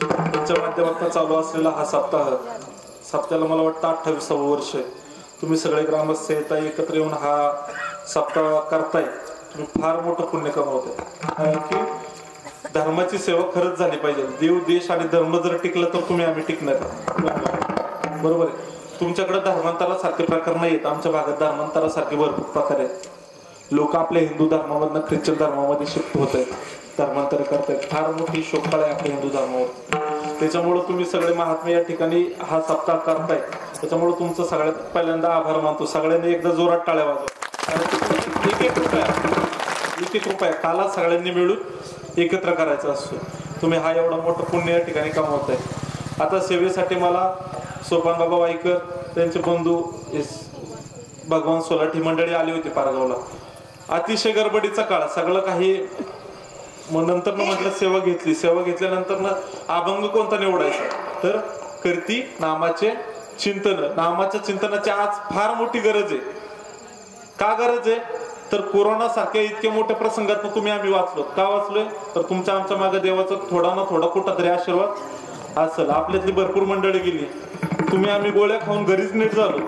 त्यांच्या माध्यमातून चालू असलेला हा सप्ताहाला मला वाटतं 28वं वर्ष आहे. तुम्ही सगळे ग्रामस्थ येता एकत्र येऊन हा सप्ताह करताय. तुम्ही फार मोठं पुण्य कमावताय. की धर्माची सेवा खरंच झाली पाहिजे. देव देश आणि धर्म जर टिकलं तर आम्ही टिकणार. बरोबर आहे. तुमच्याकडे धर्मांतरासारखे प्रकार नाही आहेत. आमच्या भागात धर्मांतरासारखे भरपूर प्रकार आहेत. लोक आपल्या हिंदू धर्मामधनं ख्रिश्चन धर्मामध्ये शिफ्ट होत आहेत, धर्मांतर करतायत. फार मोठी शोककळा आहे आपल्या हिंदू धर्मावर. त्याच्यामुळे तुम्ही सगळे महात्मे या ठिकाणी हा सप्ताह करताय. त्याच्यामुळे तुमचं सगळ्यात पहिल्यांदा आभार मानतो. सगळ्यांनी एकदा जोरात टाळ्या वाजवा. एक रुपया काला सगळ्यांनी मिळून एकत्र करायचा असतो. तुम्ही हा एवढा मोठं पुण्य या ठिकाणी कमावताय. आता सेवेसाठी मला सोपान बाबा वाईकर त्यांचे बंधू भगवान सोलाठी मंडळी आली होती पारगावला. अतिशय गडबडीचा काळ, सगळं काही. मग नंतर म्हटलं सेवा घेतल्यानंतर अभंग कोणता निवडायचा, तर कीर्ती नामाचे चिंतन. नामाच्या चिंतनाची आज फार मोठी गरज आहे. का गरज आहे, तर कोरोना सारख्या इतक्या मोठ्या प्रसंगात आम्ही वाचलो. का वाचलोय, तर तुमच्या आमच्या मागे देवाचा थोडा ना थोडा कुठं तरी आशीर्वाद असेल. आपल्यातली भरपूर मंडळी गेली. आम्ही गोळ्या खाऊन घरीच नीट झालो,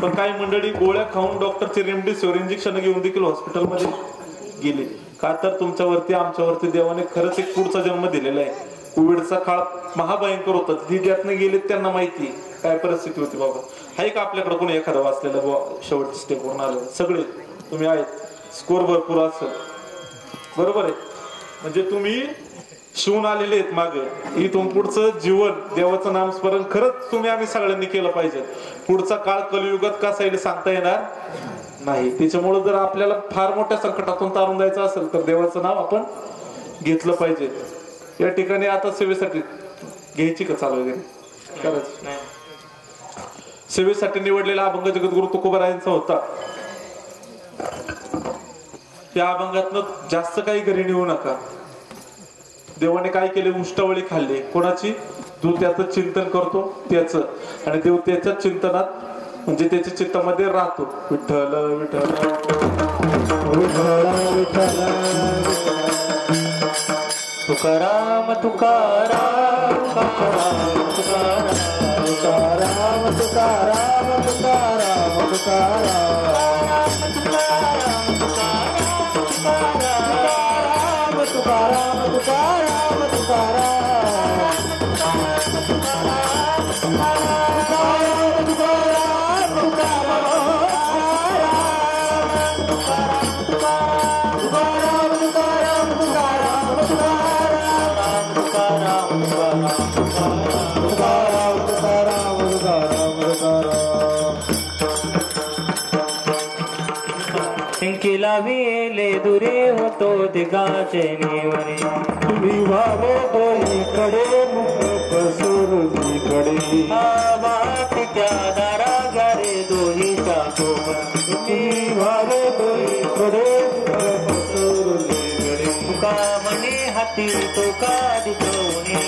पण काही मंडळी गोळ्या खाऊन डॉक्टरचे रेमडेसिवीर इंजेक्शन घेऊन देखील हॉस्पिटलमध्ये गेली. का तर तुमच्यावरती आमच्यावरती देवाने खरंच एक पुढचा जन्म दिलेला आहे. कोविडचा काळ महाभयंकर होता. जी त्यातनं गेले त्यांना माहिती काय परिस्थिती होती. बाबा हाय का आपल्याकडे कोणी एखादा वाचलेला शेवटच्या स्टेपवरून आलं? सगळे तुम्ही आहेत. स्कोर भरपूर असेल. बरोबर आहे. म्हणजे तुम्ही शिवून आलेले आहेत मागे. इथून पुढचं जीवन देवाचं नामस्मरण खरंच आम्ही सगळ्यांनी केलं पाहिजे. पुढचा काळ कलियुगात कसा येईल सांगता येणार नाही. त्याच्यामुळे जर आपल्याला फार मोठ्या संकटातून तारून द्यायचं असेल तर देवाचं नाव आपण घेतलं पाहिजे. या ठिकाणी आता सेवेसाठी घ्यायची का चालू वगैरे करायचं नाही. सेवेसाठी निवडलेला अभंग जगद्गुरु तुकोबारायांचा होता. त्या अभंगातनं जास्त काही घरी नेऊ नका. देवाने काय केले, उष्टावळी खाल्ली. कोणाची? जो त्याचं चिंतन करतो त्याचं, आणि देव त्याच्या चिंतनात म्हणजे त्याच्या चित्तामध्ये राहतो. विठ्ठल विठ्ठल तुकाराम तुकाराम तुकाराम तुकाराम तुकाराम तुकाराम तुकाराम तुकाराम तुकाराम केला वेले दुरे होतो दिगाचे निवरे विवाहो कडे मुख पसरुनीकडे बाटिक्या दारा गारे दोहीच्या विवाहो कडे मुख पसरुनीकडे तुका मने हाती तुका दिसोनी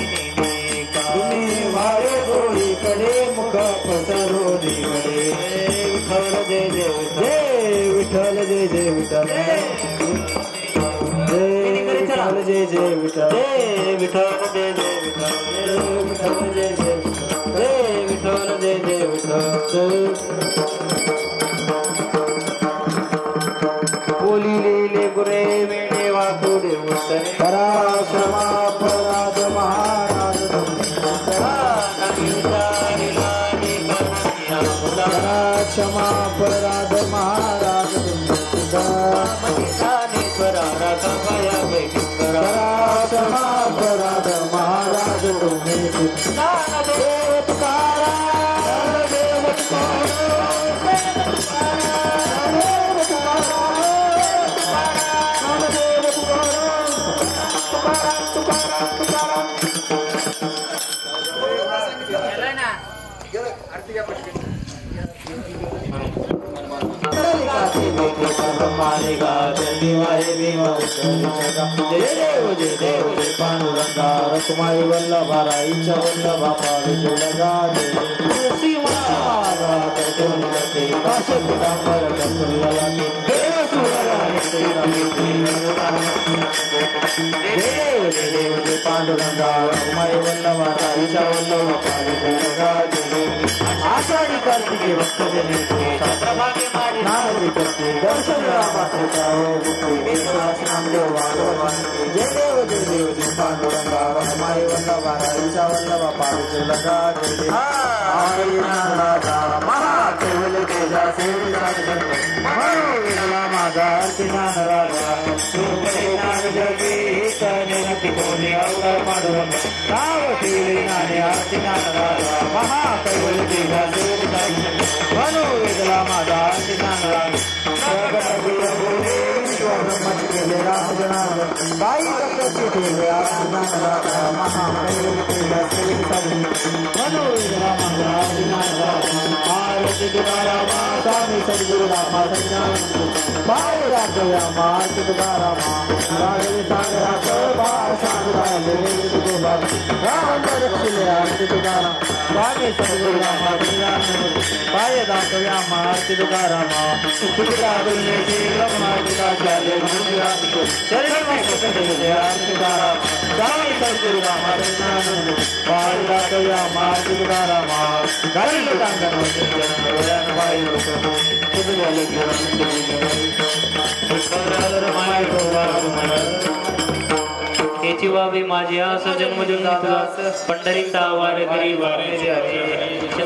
कडे मुख पसरुनीकडे विठ्ठल जय जय विठ्ठल जय जय विठ्ठल जय विठ्ठल जय जय विठ्ठल जय विठ्ठल जय जय विठ्ठल जय विठ्ठल जय जय विठ्ठल बोली लिहिले गुरे वेणे वाकुडे उत्तरे पराश्रमा पराध महाराज पराश्रमा पराध महाराज पराश्रमा पराध महाराज जय देव जय पांडुरंगा रखुमाई वल्लभा राईच्या वल्लभा पावी सोडगा देव पांडुरंगा रमाई वल्लभा राईच्या वल्लभा पांडुरंगा आषाढी कार्तिकी भक्त जने नारदी करते दर्शन नामदेव जय देव पांडुरंगा रमाई वल्लभा राईच्या वल्लभा पांडुरंगा महाकेवल तेजा माझा आरती ज्ञान राजा पांडुरंग राव ठेवले ज्ञाने आरती ज्ञान राजा महाकैवल तेजा मनो वेदला माझा आरती ज्ञान राजा बाई मनो वेदला माझा आरती ज्ञान राजा आरती तुकारामा स्वामी सद्गुरु रामा बाय राघव्या आरती तुकारामा राघवी सागरा राम रक्षिले आरती तुकाराम स्वामी सद्गुरु रामा बाय राघव्या आरती तुकारामा तुका दुर्गे ब्रह्मा तुकाचार्य आरती तुकाराम स्वामी सद्गुरु रामा बाय राघव्या आरती तुकारामा गाई याची बाबी माझी आस जन्मजन्मास पंढरीचा वार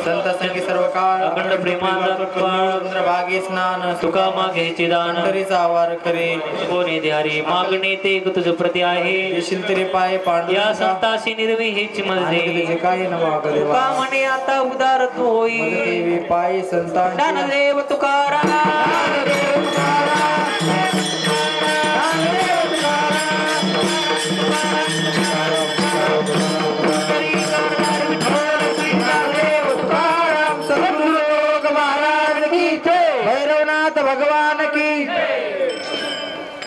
संत संगी सर्व काळ अखंड प्रेमाचा भागी स्नान तुका मागेची दान पंढरीचा आवार करे कोणी ध्यारी मागणे ते तुझ प्रती आहे येशील तरी पाय पांडू या संताशी निर्वी हेच मजले काही न मागले तुका म्हणे आता उदार तू होई देवी पाय संतान ज्ञानदेव तुकाराम